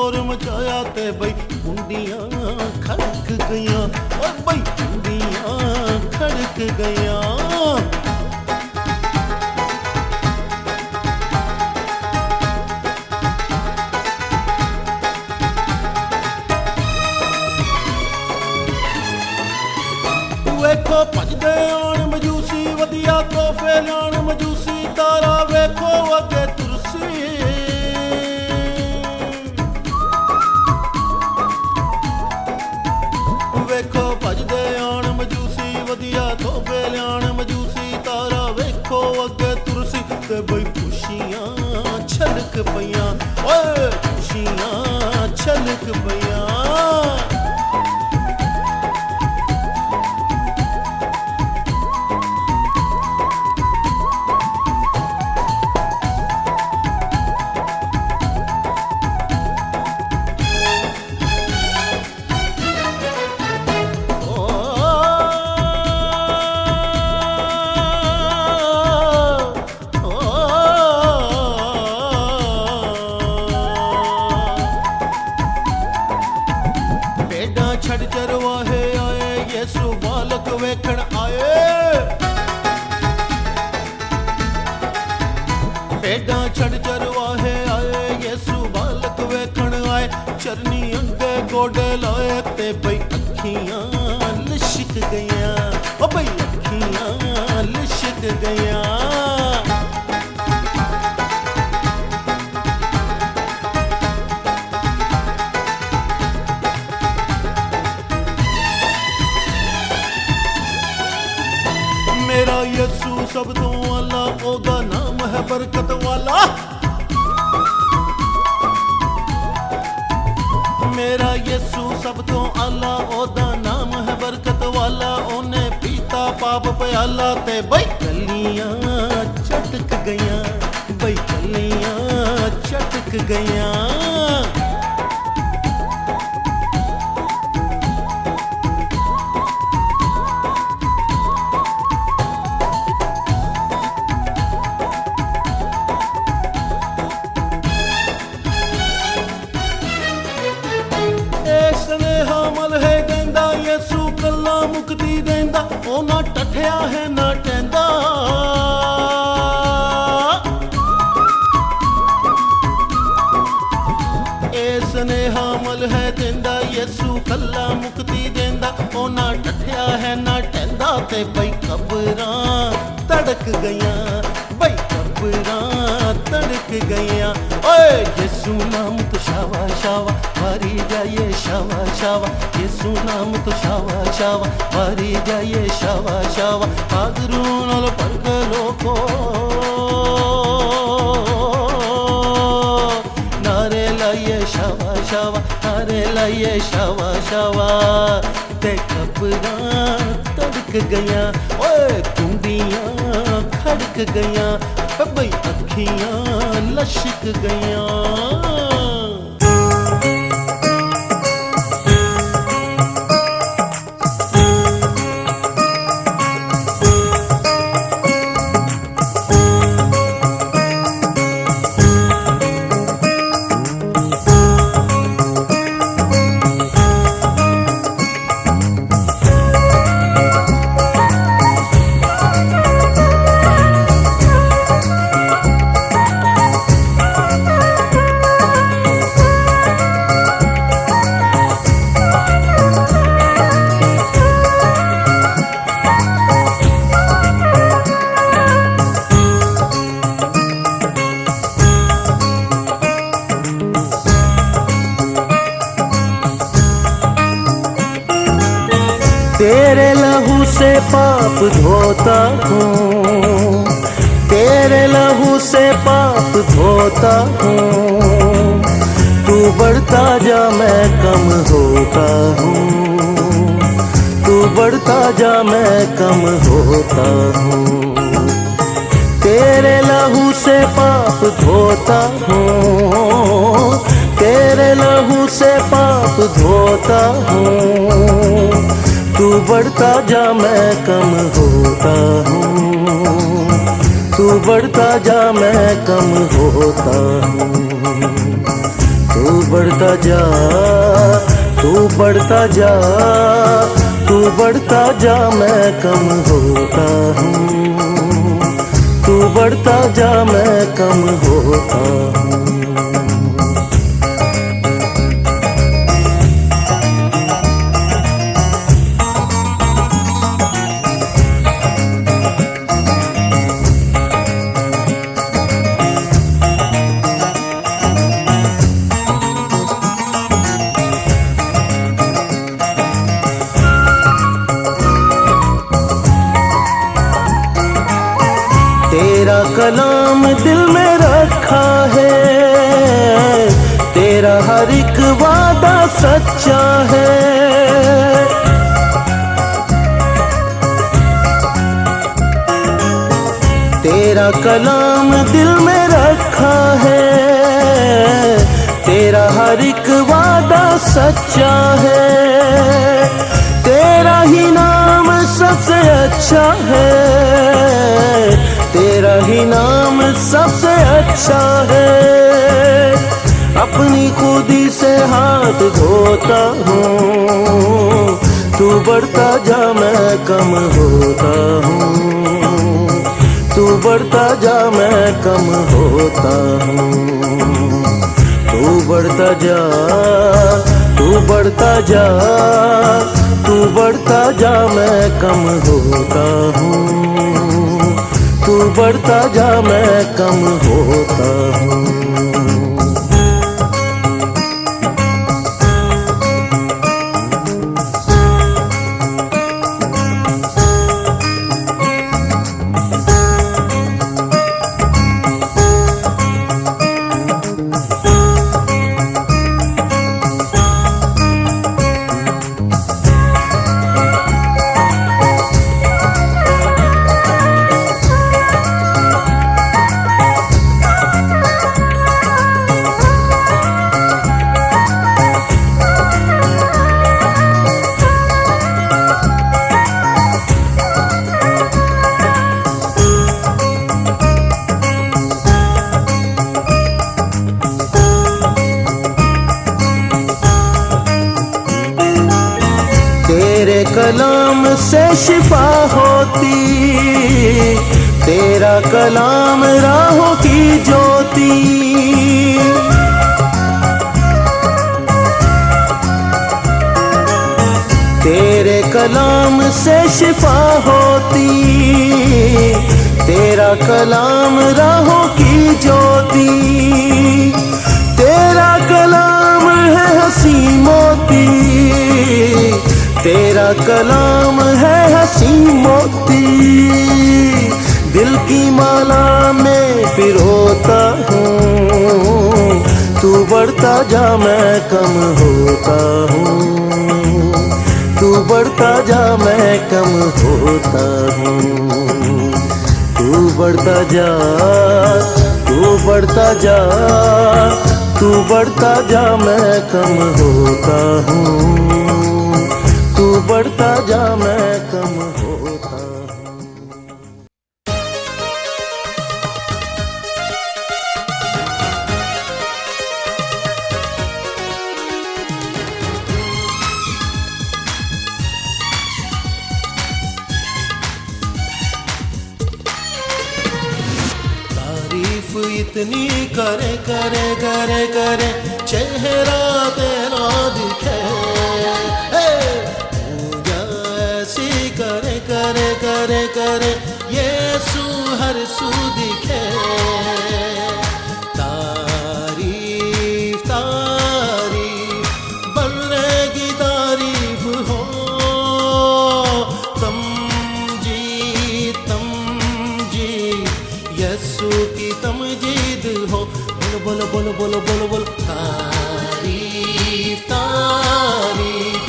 शोर मचाया ते बई कुंडियां खड़क गईयां, ओ बई कुंडियां खड़क गईयां। वेखो भजदे आण मजूसी वधिया तोहफे लाण मजूसी, तारा वेखो अगे तुरसी। वेखो भजदे आण मजूसी वधिया तोहफे लाण मजूसी, तारा वेखो अगे तुरसी। ते बई खुशियां छलक पईयां, ओए खुशियां छलक पईयां। छड़ चरवाहे आए यसु बालक वेखण आए, भेडां छड़ चरवाहे आए यसु बालक वेखण आए। चरनी अंगे गोडे लाए ते बई अखियां लिशक गईयां, ओ बई अखियां लिशक गईयां। मेरा यसू सब तो आला, ओदा नाम है बरकत वाला। मेरा यसू सब तो आला, ओदा नाम है बरकत वाला। ओने पीता पाप प्याला ते बई कलियां चटक गईयां, बई कलियां चटक गईयां। यसू कल्ला मुक्ति देंदा, ओ ना टठिया है ना टैंदा। ए स्नेहा मल है देंदा, यसू कल्ला मुक्ति देंदा। ओ ना टठिया है ना टैंदा। ते बई कबरां तड़क गईयां, बई कबरां तड़क गईयां। ओए यसू नाम तो शावा शावा मारी जाइए शावा शावा। यसू नाम तो शावा शावा मारी जाइए शावा शावा। आदरू नाल पलक लोको नारे लाइए शावा शावा, नारे लाइए शावा शावा। ते कबरां तड़क गईयां, ओए कुंडियां खड़क गईयां, बई अखियां लशक गईयां। तेरे लहू से पाप धोता हूँ, तेरे लहू से पाप धोता हूँ। तू बढ़ता जा मैं कम होता हूँ, तू बढ़ता जा मैं कम होता हूँ। तेरे लहू से पाप धोता हूँ, तेरे लहू से पाप धोता हूँ। तू बढ़ता जा मैं कम होता हूँ, तू बढ़ता जा मैं कम होता हूँ। तू बढ़ता जा, तू बढ़ता जा, तू बढ़ता जा, मैं कम होता हूँ। तू बढ़ता जा, मैं कम होता हूँ। तेरा कलाम दिल में रखा है, तेरा हर एक वादा सच्चा है। तेरा कलाम दिल में रखा है, तेरा हर एक वादा सच्चा है। तेरा ही नाम सबसे अच्छा है, तेरा ही नाम सबसे अच्छा है। अपनी खुदी से हाथ धोता हूँ, तू बढ़ता जा, मैं कम होता हूँ। तू बढ़ता जा, मैं कम होता हूँ। तू बढ़ता जा, तू बढ़ता जा, तू बढ़ता जा, मैं कम होता हूँ। तू बढ़ता जा, मैं कम होता हूँ। तेरे कलाम से शिफा होती, तेरा कलाम राहों की ज्योति। तेरे कलाम से शिफा होती, तेरा कलाम राहों की ज्योति। तेरा कलाम है हंसी मोती, तेरा कलाम है हंसी मोती। दिल की माला में पिरोता हूँ, तू बढ़ता जा, मैं कम होता हूँ। तू बढ़ता जा, मैं कम होता हूँ। तू बढ़ता जा, तू बढ़ता जा, तू बढ़ता जा, मैं कम होता हूँ। तू बढ़ता जा, मैं कम होता हूँ। तारीफ इतनी करे करे करे करे, चेहरा तेरा दिखे। करे करे करे करे, यीशु हर सू दिखे। तारीफ तारीफ बल्लेगी तारीफ हो, तम जी यीशु की तमजीद हो। बोलो बोलो बोलो बोलो बोलो, तारीफ तारीफ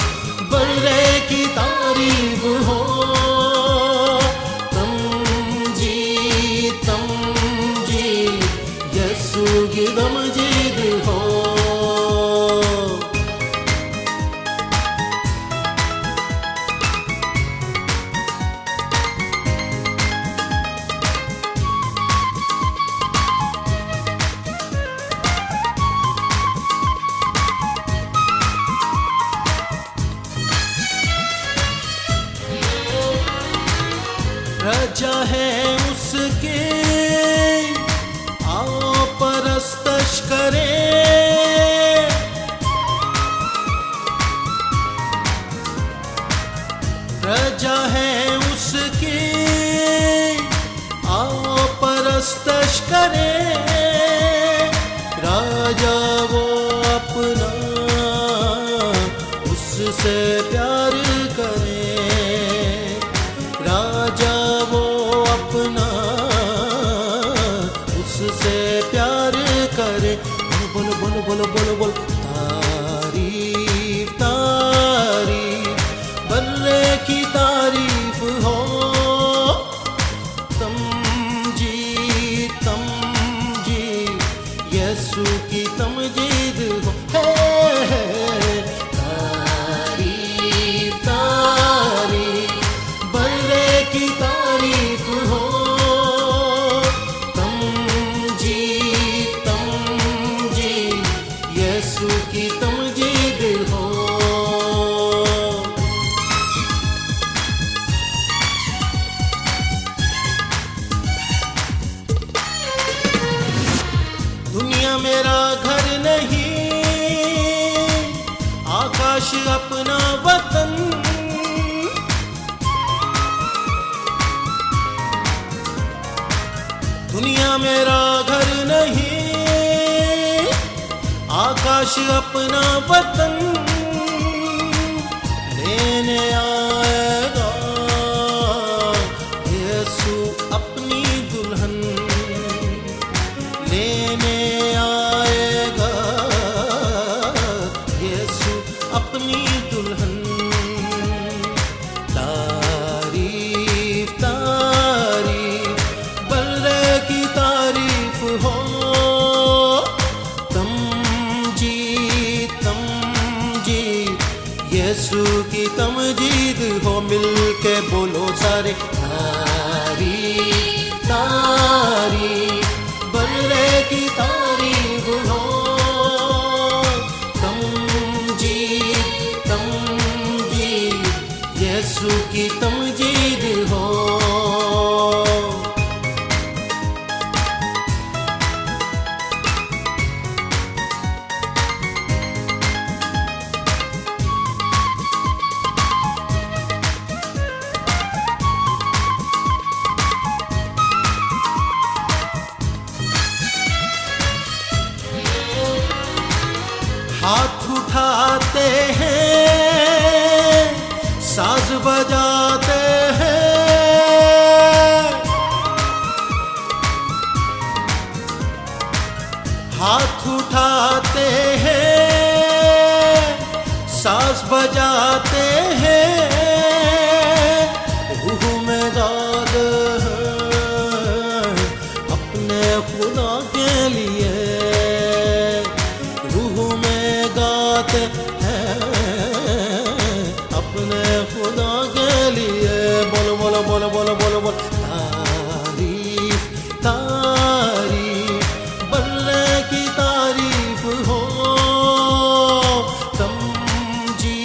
बल्ले की तारीफ हो, तम जी यीशु की तमजीद हो। है उसके, आओ परस्तश करें। प्रजा है उसके, आओ परस्तश करें। राजा वो अपना, उससे प्यार करे। राजा वो अपना, उससे प्यार करे। बोल बोल बोल बोल बोल तारीफ तारीफ, बल्ले की तारीफ हो। तम जी यीशु की तमजीद हो। तारीफ तारीफ, बल्ले की तारीफ हो। तम जी यीशु की तमजीद हो। दुनिया मेरा घर नहीं, आकाश अपना वतन। दुनिया मेरा घर नहीं, आकाश अपना वतन। लेने आएगा यीशु अपनी दुल्हन। लेने आएगा यीशु अपनी दुल्हन। तारीफ तारीफ, बल्ले की तारीफ हो। तम जी यीशु की तमजीद हो। मिल के बोलो सारे तारीफ तारीफ, बल्ले की तारीफ हो। तम जी यीशु की तमजीद हो। हाथ उठाते हैं, साज बजाते हैं। हाथ उठाते हैं, साज बजाते हैं। रूह में दाद है अपने खुदा के लिए। अपने खुदा के लिए। बोलो बोलो बोलो बोलो बोलो बोलो तारीफ तारीफ, बल्ले की तारीफ हो। तम जी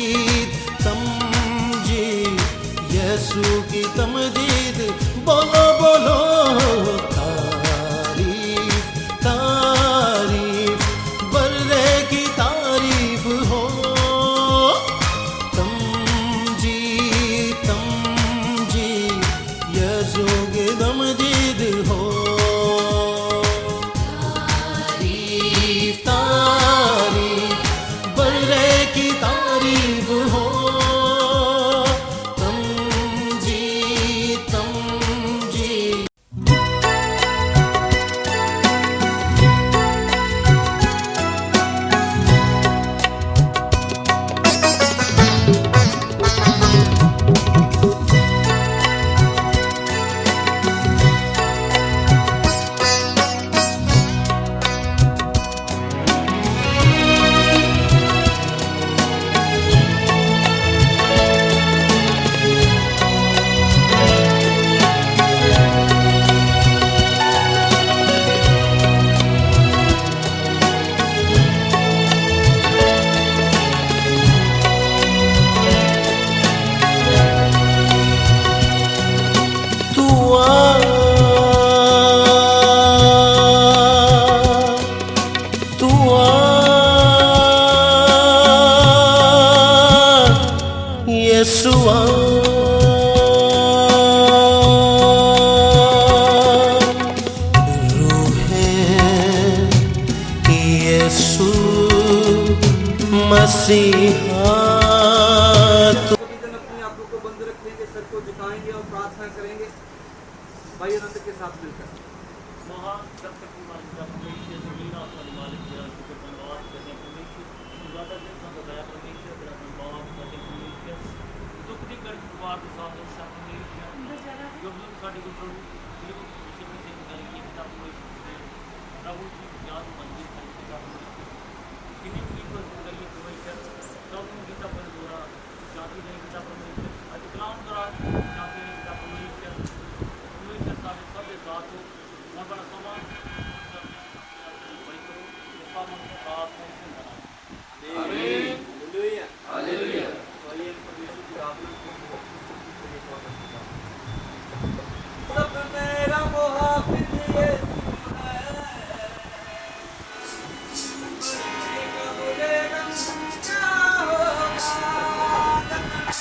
यीशुआ रूहे यीशु मसीहा सभी जन अपनी आंखों को बंद रखेंगे, सर को झुकाएंगे और प्रार्थना करेंगे भाई अनंत के साथ मिलकर। महान जब तक मालिक का परमेश्वर जमीन आसमान मालिक तेरा शुक्र धन्यवाद करने परमेश्वर ज्यादा दिन सा बताया परमेश्वर तेरा धन्यवाद करने परमेश्वर दुख दी कर वार के साथ शब्द परमेश्वर जो हम साडी को प्रभु जो विषय में से निकाल के किताब में प्रभु की याद मंदिर का किताब में किन्हीं की पर करिए परमेश्वर सब गीता पर द्वारा जाति नहीं किताब परमेश्वर आज कलाम द्वारा जाति नहीं किताब परमेश्वर परमेश्वर सारे सब के साथ हो और बड़ा समान सब मेरा मुहाफिज यीशु है, मुझे गम क्या होगा, जब मेरा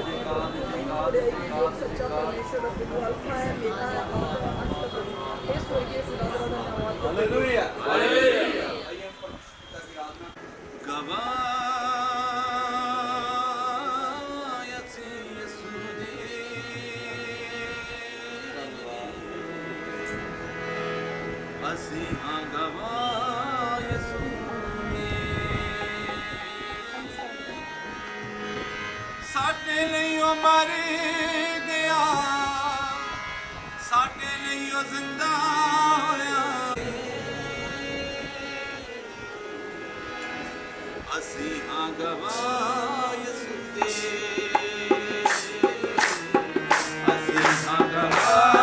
करते हैं प्रभु नहीं खोलेगी एक सच्चा परमेश्वर प्रभु अल्फा है मेरा है और अंत तक प्रभु हे स्वर्गीय पिता तेरा धन्यवाद हालेलुया हालेलुया। आइए हम पिता की आराधना ਅਸੀਂ ਹਾਂ ਗਵਾਹ ਯਿਸੂ ਦੇ ਸਾਡੇ ਲਈ ਉਹ ਮਰ ਗਿਆ ਸਾਡੇ ਲਈ ਉਹ ਜ਼ਿੰਦਾ ਹੋਇਆ ਅਸੀਂ ਹਾਂ ਗਵਾਹ ਯਿਸੂ ਦੇ ਅਸੀਂ ਹਾਂ ਗਵਾਹ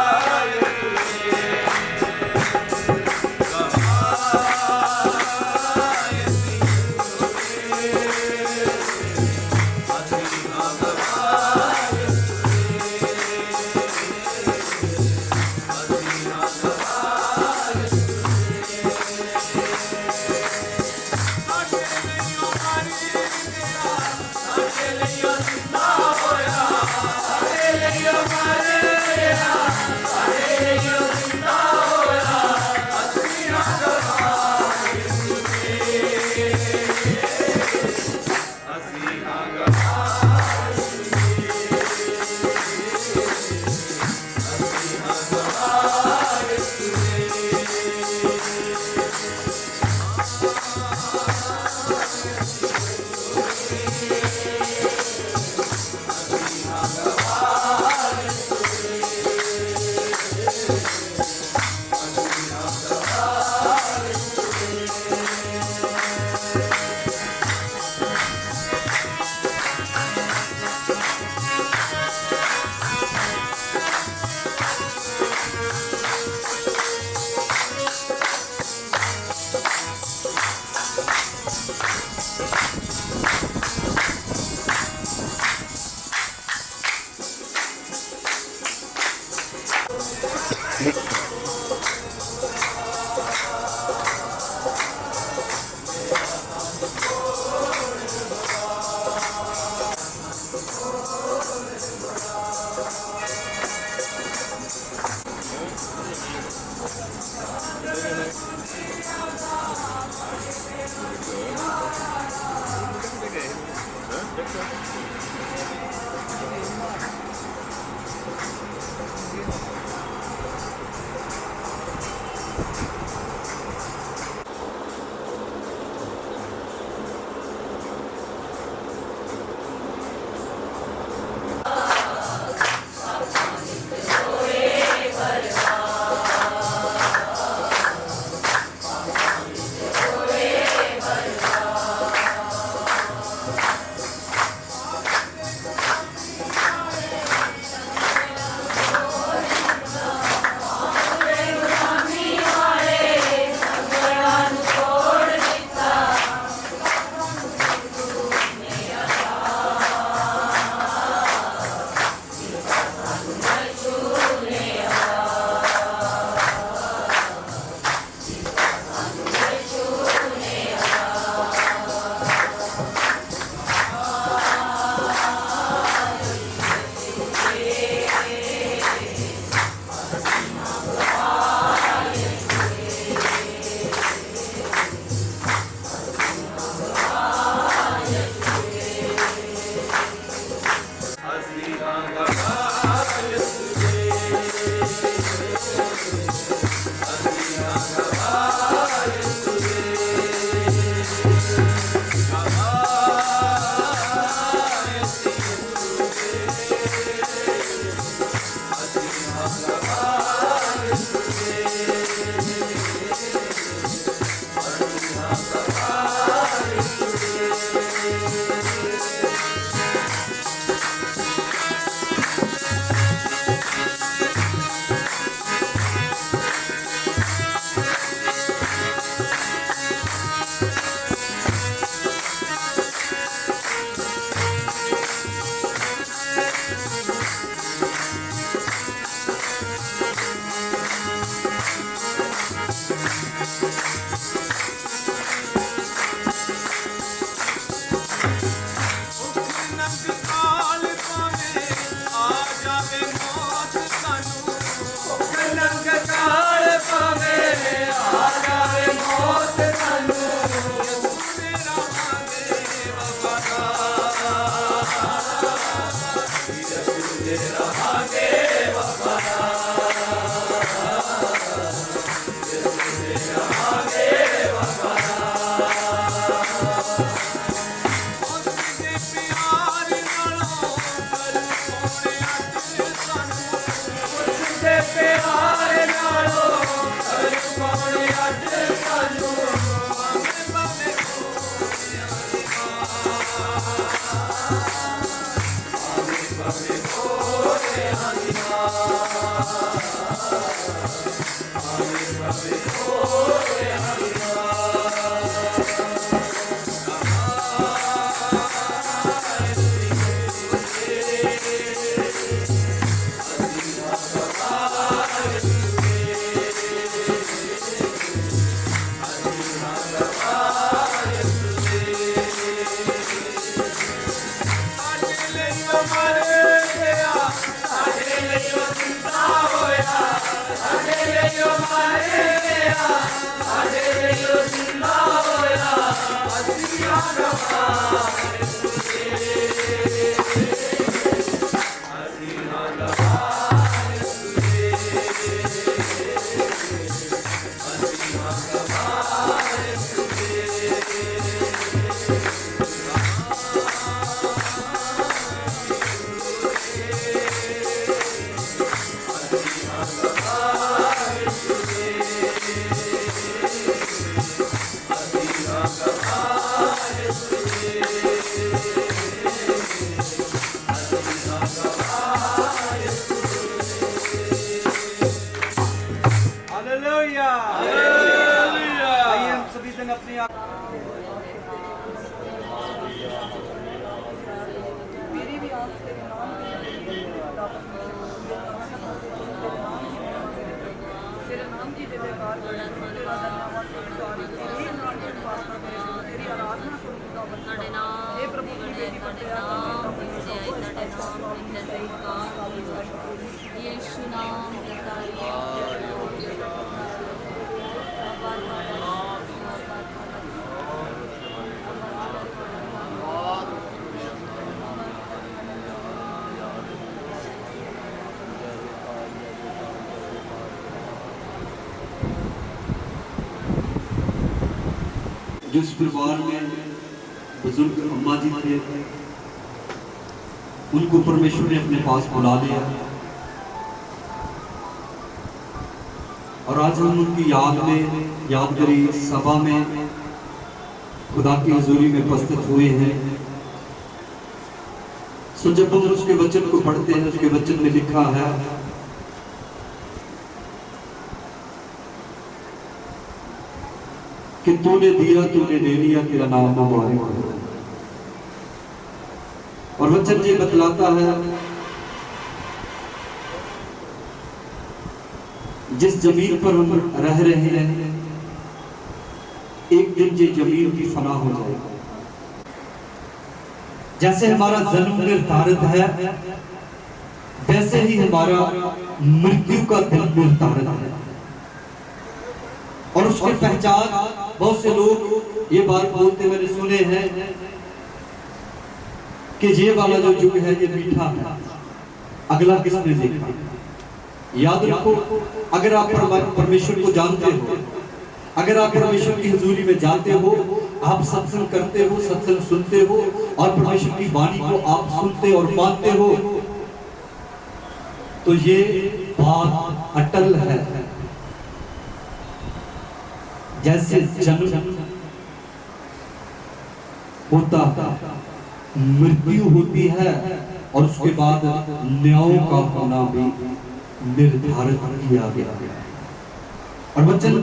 हालेलुया आइए हम सभी जन अपनी मेरी भी आँख तेरे नाम तेरे नाम की जय जयकार तेरा धन्यवाद तेरे नाम की उपासना करें तेरी आराधना करूँगा हे प्रभु की बेटी पर दया यीशु नाम जिस परिवार में बुजुर्ग अम्मा जी थे उनको परमेश्वर ने अपने पास बुला लिया और आज हम उनकी याद में यादगारी सभा में खुदा की हजूरी में उपस्थित हुए हैं। सो जब हम उसके वचन को पढ़ते हैं उसके वचन में लिखा है कि तूने दिया तूने ले लिया तेरा नाम मुबारक हो। और वचन ये बतलाता है जिस जमीन पर हम रह रहे हैं एक दिन ये जमीन की फना हो जाएगी। जैसे हमारा जन्म निर्धारित है वैसे ही हमारा मृत्यु का दिन निर्धारित है। और उसकी पहचान बहुत से लोग ये बात बोलते मैंने सुने हैं कि ये वाला जो युग है ये मीठा है, अगला किसने देखा। याद रखो अगर आप परमेश्वर को जानते हो, अगर आप परमेश्वर की हुजूरी में जाते हो, आप सत्संग करते हो, सत्संग सुनते हो और परमेश्वर की वाणी को आप सुनते और मानते हो तो ये बात अटल है। जैसे जन्म होता मृत्यु होती है और उसके बाद न्यायों का होना भी निर्धारित किया गया। और वचन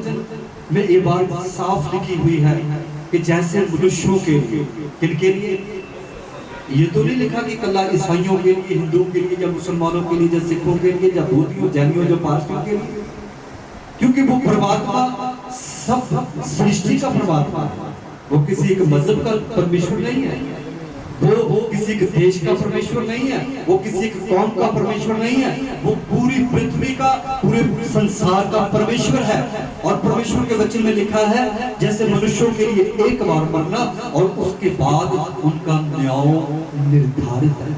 में ये बात साफ लिखी हुई है कि जैसे मनुष्यों के लिए, किनके लिए, ये तो नहीं लिखा कि कल ईसाइयों के लिए, हिंदुओं के लिए, या मुसलमानों के लिए, या सिखों के लिए, या बौद्धियों, जैनियों, या पारसियों के लिए, क्योंकि वो परमात्मा सब सृष्टि का परमात्मा है, वो किसी एक मजहब का परमेश्वर नहीं है। वो किसी के देश का परमेश्वर नहीं है, वो किसी के कौम का परमेश्वर नहीं है, वो पूरी पृथ्वी का, पूरे संसार का परमेश्वर है। और परमेश्वर के वचन में लिखा है जैसे मनुष्यों के लिए एक बार मरना और उसके बाद उनका न्याय निर्धारित है।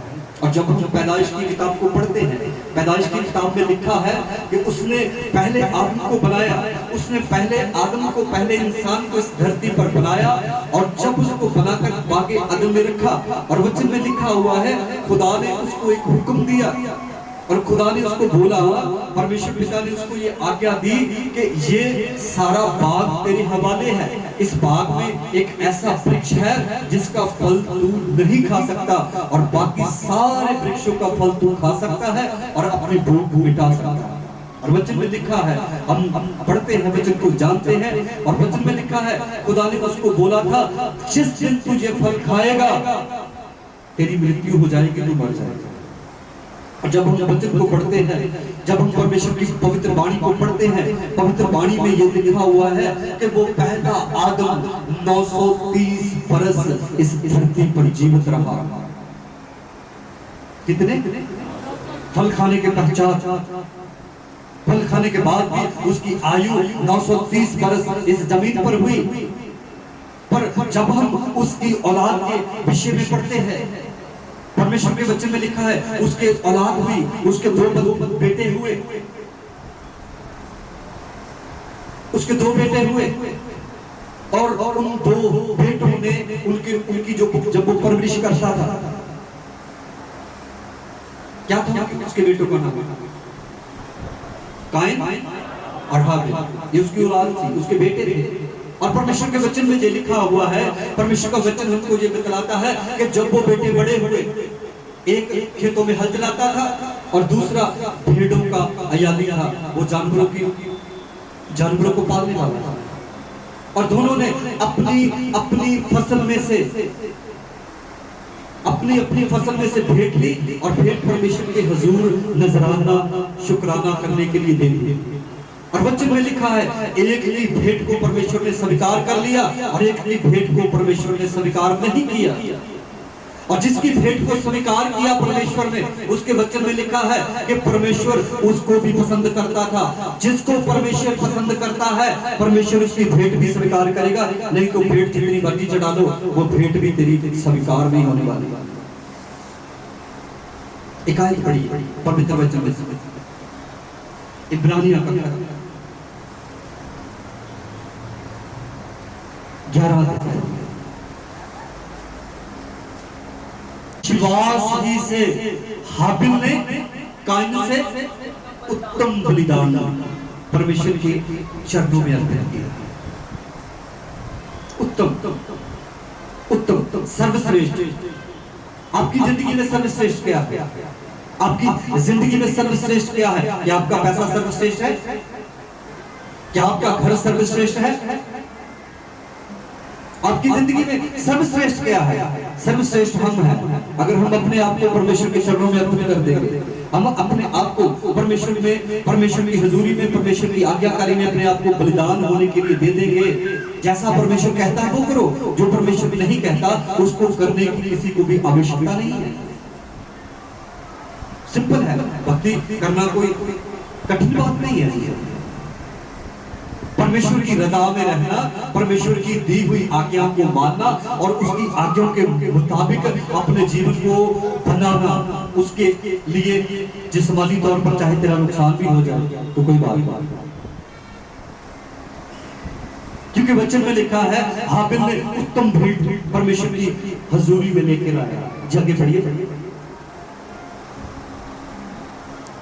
और जब हम पैदाइश की किताब को पढ़ते हैं, पैदाइश की किताब में लिखा है कि उसने पहले आदम को बनाया, उसने पहले आदम को, पहले इंसान को इस धरती पर बनाया, और जब उसको बनाकर बागे अदम में रखा, और वचन में लिखा हुआ है खुदा ने उसको एक हुक्म दिया, और खुदा ने उसको बोला, परमेश्वर पिता ने उसको ये आज्ञा दी कि ये सारा बाग तेरे हवाले है, इस बाग में एक ऐसा वृक्ष है जिसका फल तू नहीं खा सकता, और बाकी सारे वृक्षों का फल तू खा सकता है और अपनी भूख मिटा सकता है। और वचन में लिखा है, हम पढ़ते हैं वचन को, जानते हैं, और वचन में लिखा है खुदा ने उसको बोला था जिस दिन तू ये फल खाएगा तेरी मृत्यु हो जाएगी, तू मर जाएगा। और जब हम वचन को पढ़ते हैं, जब हम परमेश्वर की पवित्र वाणी को पढ़ते हैं, पवित्र वाणी में ये लिखा हुआ है कि वो पहला आदम 930 बरस इस धरती पर जीवित रहा। कितने? फल खाने के पश्चात, फल खाने के बाद भी उसकी आयु 930 बरस इस जमीन पर हुई। पर जब हम उसकी औलाद के विषय में पढ़ते हैं, परमेश्वर के वचन में लिखा है उसके औलाद हुई, उसके दो बेटे हुए, उसके दो बेटे हुए, और उन दो बेटों ने उनकी जो जब वो परवरिश करता था, क्या था उसके बेटों का नाम? काइन और हाबिल, ये उसकी औलाद थी, उसके बेटे थे। और परमेश्वर के वचन में ये लिखा हुआ है, परमेश्वर का वचन हमको ये बतलाता है कि जब वो बेटे बड़े हुए, एक खेतों में हल चलाता था और दूसरा भेड़ों का अयाली था, वो जानवरों को पालने वाला था। और दोनों ने अपनी फसल में से अपनी फसल में से भेंट ली, और भेंट परमेश्वर के हुजूर नजराना शुक्राना करने के लिए दे दी। और वचन में लिखा है एक की भेंट को परमेश्वर ने स्वीकार कर लिया और एक की भेंट को परमेश्वर ने स्वीकार नहीं किया। और जिसकी भेंट को स्वीकार किया परमेश्वर ने, उसके वचन में लिखा है कि परमेश्वर उसको भी पसंद करता था। जिसको परमेश्वर पसंद करता है परमेश्वर उसकी भेंट भी स्वीकार करेगा, नहीं तो भेंट जितनी मर्जी चढ़ा लो वो भेंट भी तेरी स्वीकार नहीं होने वाली। एकाएक पढ़ी पवित्र वचन में इब्रानियों का 11 विश्वास ही से हाबिल ने काइन से उत्तम बलिदान परमेश्वर के चरणों में अर्पण किया। उत्तम सर्वश्रेष्ठ। आपकी जिंदगी में सर्वश्रेष्ठ क्या है? आपकी जिंदगी में सर्वश्रेष्ठ क्या है? क्या आपका पैसा सर्वश्रेष्ठ है? क्या आपका घर सर्वश्रेष्ठ है? आपकी जिंदगी में सर्वश्रेष्ठ क्या है? सर्वश्रेष्ठ हम हैं। अगर हम अपने आप को परमेश्वर के चरणों में अर्पण कर देंगे, हम अपने आप को परमेश्वर में, परमेश्वर की हजूरी में, परमेश्वर की आज्ञाकारी में अपने आप को बलिदान होने के लिए दे देंगे। जैसा परमेश्वर कहता है वो करो, जो परमेश्वर नहीं कहता उसको करने की किसी को भी आवश्यकता नहीं है। सिंपल है, भक्ति करना कोई कठिन बात नहीं है। परमेश्वर की रजा में रहना, परमेश्वर की दी हुई आज्ञा को मानना और उसकी आज्ञा के मुताबिक अपने जीवन को बनाना, उसके लिए जिस्मानी तौर पर चाहे तेरा नुकसान भी हो जाए तो कोई बात नहीं, क्योंकि वचन में लिखा है हाबिल ने उत्तम भेंट परमेश्वर की हजूरी में लेकर आया। जगह पढ़िए,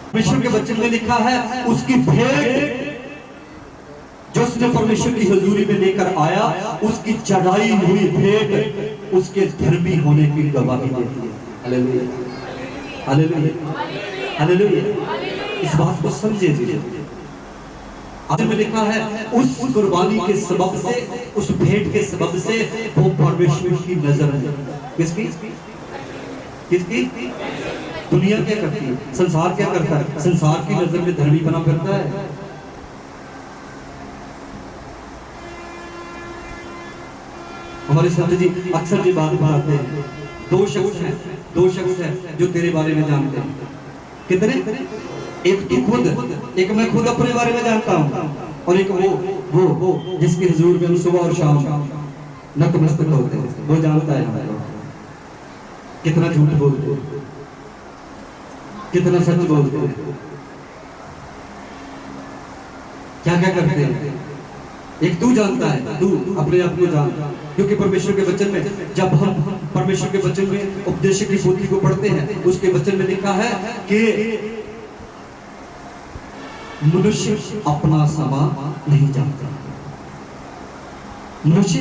परमेश्वर के वचन में लिखा है उसकी भेंट जो उसने परमेश्वर की हजूरी में लेकर आया, उसकी चढ़ाई हुई भेंट उसके धर्मी होने की गवाही देती है। Hallelujah, hallelujah, hallelujah. इस बात को समझे दीजिए। आज में लिखा है उस कुर्बानी के सबब से, उस भेंट के सबब से वो परमेश्वर की नजर है। किसकी? किसकी? दुनिया क्या करती है? संसार क्या करता है? संसार की नजर में धर्मी बना करता है। हमारे संत जी अक्सर ये बात बताते हैं दो शख्स हैं जो तेरे बारे में जानते हैं। कितने? एक तू खुद, एक मैं खुद अपने बारे में जानता हूँ, और एक वो जिसके हुजूर में हम सुबह और शाम नतमस्तक होते हैं, वो जानता है हमें कितना झूठ बोलते हैं, कितना सच बोलते हैं, क्या क्या करते हैं। एक तू जानता है, तू अपने आप को जान, क्योंकि परमेश्वर के वचन में जब हम परमेश्वर के वचन में उपदेश की पोथी को पढ़ते हैं, उसके वचन में लिखा है कि मनुष्य अपना समय नहीं जानता, मनुष्य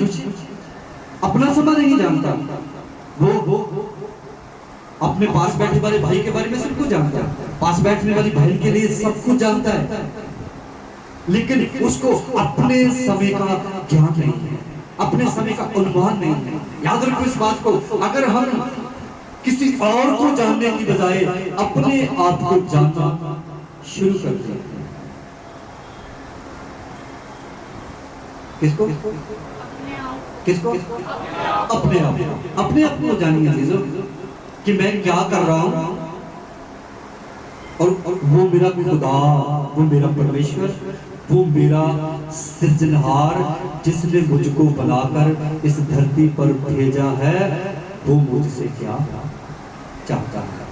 अपना समय नहीं जानता। वो अपने पास बैठने वाले भाई के बारे में सब कुछ जानता है, पास बैठने वाली भाई के लिए सब कुछ जानता है, लेकिन उसको अपने समय का ज्ञान नहीं है, अपने समय का अनुमान नहीं है। याद रखो इस बात को, अगर हम किसी और को जानने की बजाय अपने आप को जानना शुरू कर दें, किसको किसको अपने आप को जानिए चीजों कि मैं क्या कर रहा हूं, और वो मेरा खुदा, वो मेरा परमेश्वर, वो मेरा सृजनहार जिसने मुझको बनाकर इस धरती पर भेजा है, वो मुझसे क्या चाहता है,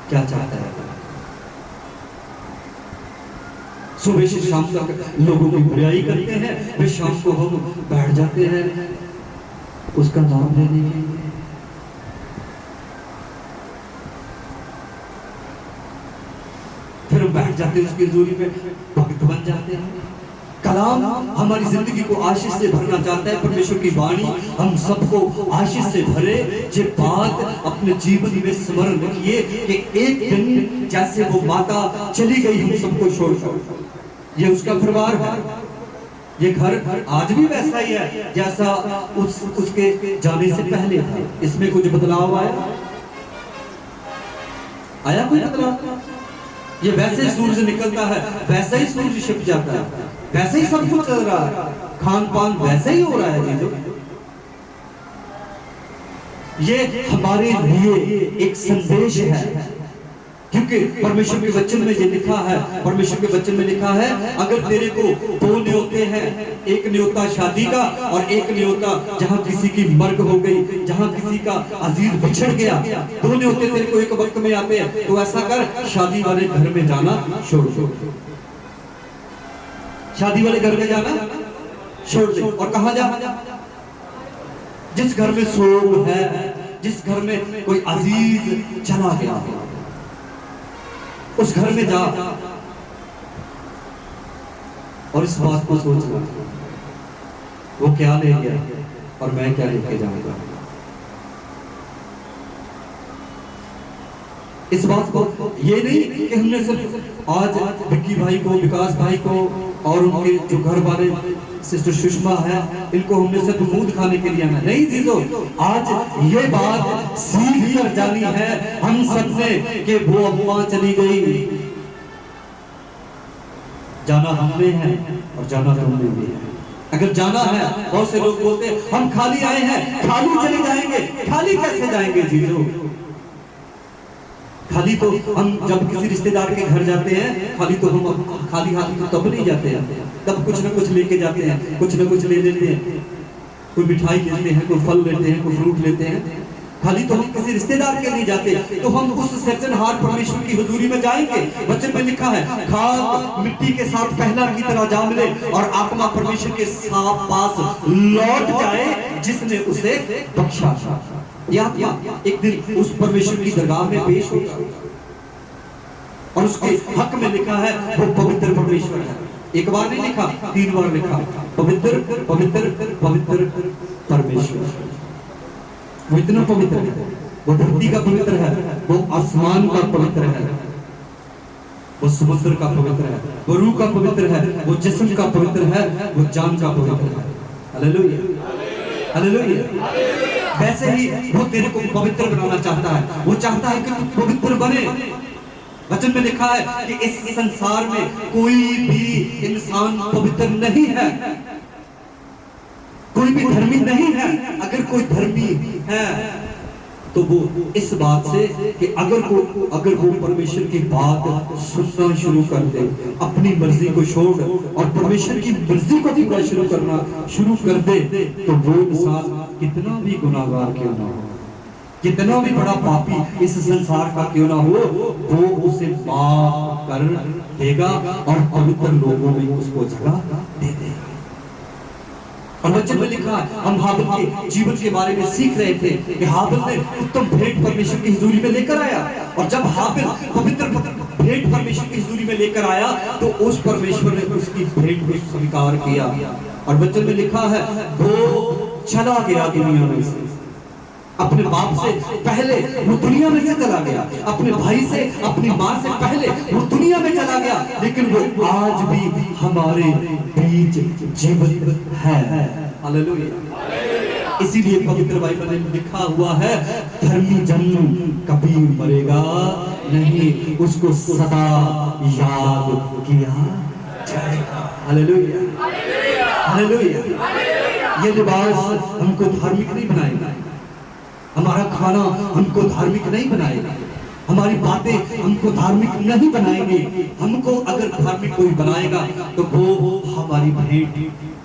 क्या चाहता है। सुबह से शाम तक लोगों की बुराई करते हैं, फिर शाम को हम बैठ जाते हैं उसका नाम लेने के लिए। फिर हम बैठ जाते हैं उसकी हजूरी में, भक्त बन जाते हैं। कलाम हमारी जिंदगी को आशीष से भरना चाहता है, परमेश्वर की वाणी हम सबको आशीष से भरे। ये बात अपने जीवन में स्मरण रखिए कि एक दिन जैसे वो माता चली गई हम सबको छोड़कर, ये उसका परिवार है, ये घर आज भी वैसा ही है जैसा उसके जाने से पहले था। इसमें कुछ बदलाव आया कोई बदलाव? ये वैसे ही सूरज निकलता है, वैसे ही सूरज छिप जाता है, वैसे ही सब कुछ चल रहा है, खान पान वैसे ही हो रहा है चीजों। ये हमारे लिए एक संदेश है, क्योंकि परमेश्वर के वचन में ये लिखा है, परमेश्वर के वचन में लिखा है अगर तेरे को दो न्योते हैं, एक न्योता शादी का और एक न्योता जहां किसी की मर्ग हो गई, जहां किसी का अजीज बिछड़ गया, दो न्योते तेरे को एक वक्त में आते हैं, तो ऐसा कर शादी वाले घर में जाना छोड़ दो, शादी वाले घर में जाना छोड़ दे। और कहां जा? जिस घर में शोक है, जिस घर में कोई अजीज चला गया, उस घर में जा और इस बात को सोचना वो क्या ले गया और मैं क्या लेके जाऊंगा। इस बात को ये नहीं कि हमने सिर्फ आज विक्की भाई को, विकास भाई को और उनके जो घर वाले सिस्टर सुषमा है, इनको हमने सिर्फ मूड खाने के लिए नहीं जीजो, आज ये बात सीख कर जानी है हम सब ने कि वो अम्मा चली गई, जाना हमने है और जाना तुमने भी है। अगर जाना है, बहुत से लोग बोलते हैं हम खाली आए हैं, खाली चले जाएंगे। खाली कैसे जाएंगे जीजो? खाली तो हम जब किसी रिश्तेदार के घर जाते हैं, खाली तो हम खाली हाथ तो तब नहीं जाते हैं, तब कुछ ना कुछ लेके जाते हैं, कुछ ना कुछ ले लेते हैं, कोई मिठाई लेते हैं, कोई फल लेते हैं, कोई फ्रूट लेते हैं। खाली तो हम किसी रिश्तेदार के नहीं जाते, तो हम उस सृजनहार परमेश्वर की हुजूरी में जाएंगे। वचन में लिखा है खाक मिट्टी के साथ पहला की तरह जा मिले और आत्मा परमेश्वर के साथ पास लौट जाए जिसने उसे बख्शा। या एक दिन उस परमेश्वर की दरगाह में पेश होगा और उसके हक में लिखा है वो पवित्र परमेश्वर है। एक बार नहीं लिखा, 3 बार लिखा, पवित्र पवित्र पवित्र परमेश्वर। वो इतना पवित्र है, वो धरती का पवित्र है, वो आसमान का पवित्र है, वो समुद्र का पवित्र है, वो रूह का पवित्र है, वो जिस्म का पवित्र है, वो जान का पवित्र है। Hallelujah hallelujah. वैसे ही वो तेरे को पवित्र बनाना चाहता है, वो चाहता है कि तू पवित्र बने। वचन में लिखा है कि इस संसार में कोई भी इंसान पवित्र नहीं है, कोई भी धर्मी नहीं है। अगर कोई धर्मी है तो वो इस बात से कि अगर वो परमेश्वर की बात सुनना शुरू कर दे, अपनी मर्जी को छोड़ और परमेश्वर की मर्जी को पूरा करना शुरू कर दे, तो वो इंसान कितना भी गुनाहगार क्यों ना हो, कितना भी बड़ा पापी इस संसार का क्यों ना हो, वो उसे माफ कर देगा और पवित्र लोगों में उसको जगह दे देगा। और वचन में लिखा है, हम हाबिल के जीवन के बारे में सीख रहे थे कि हाबिल ने उत्तम भेंट परमेश्वर की हुजूरी में लेकर आया, और जब हाबिल पवित्र भेंट परमेश्वर की हुजूरी में लेकर आया तो उस परमेश्वर ने उसकी भेंट को स्वीकार किया। और वचन में लिखा है, वो चला गया दुनिया में से, अपने बाप से पहले वो दुनिया में से चला गया, अपने भाई से अपनी माँ से पहले वो दुनिया में चला गया, लेकिन वो आज भी हमारे बीच जीवित है। हालेलुया। इसीलिए पवित्र बाइबल में लिखा हुआ है, धर्मी जन कभी मरेगा नहीं, उसको सदा याद किया जाएगा। Hallelujah, hallelujah. ये लिबास हमको धार्मिक नहीं बनाएगा, हमारा खाना हमको धार्मिक नहीं बनाएगा, हमारी बातें हमको धार्मिक नहीं बनाएंगे। हमको अगर धार्मिक कोई बनाएगा तो वो हमारी भेंट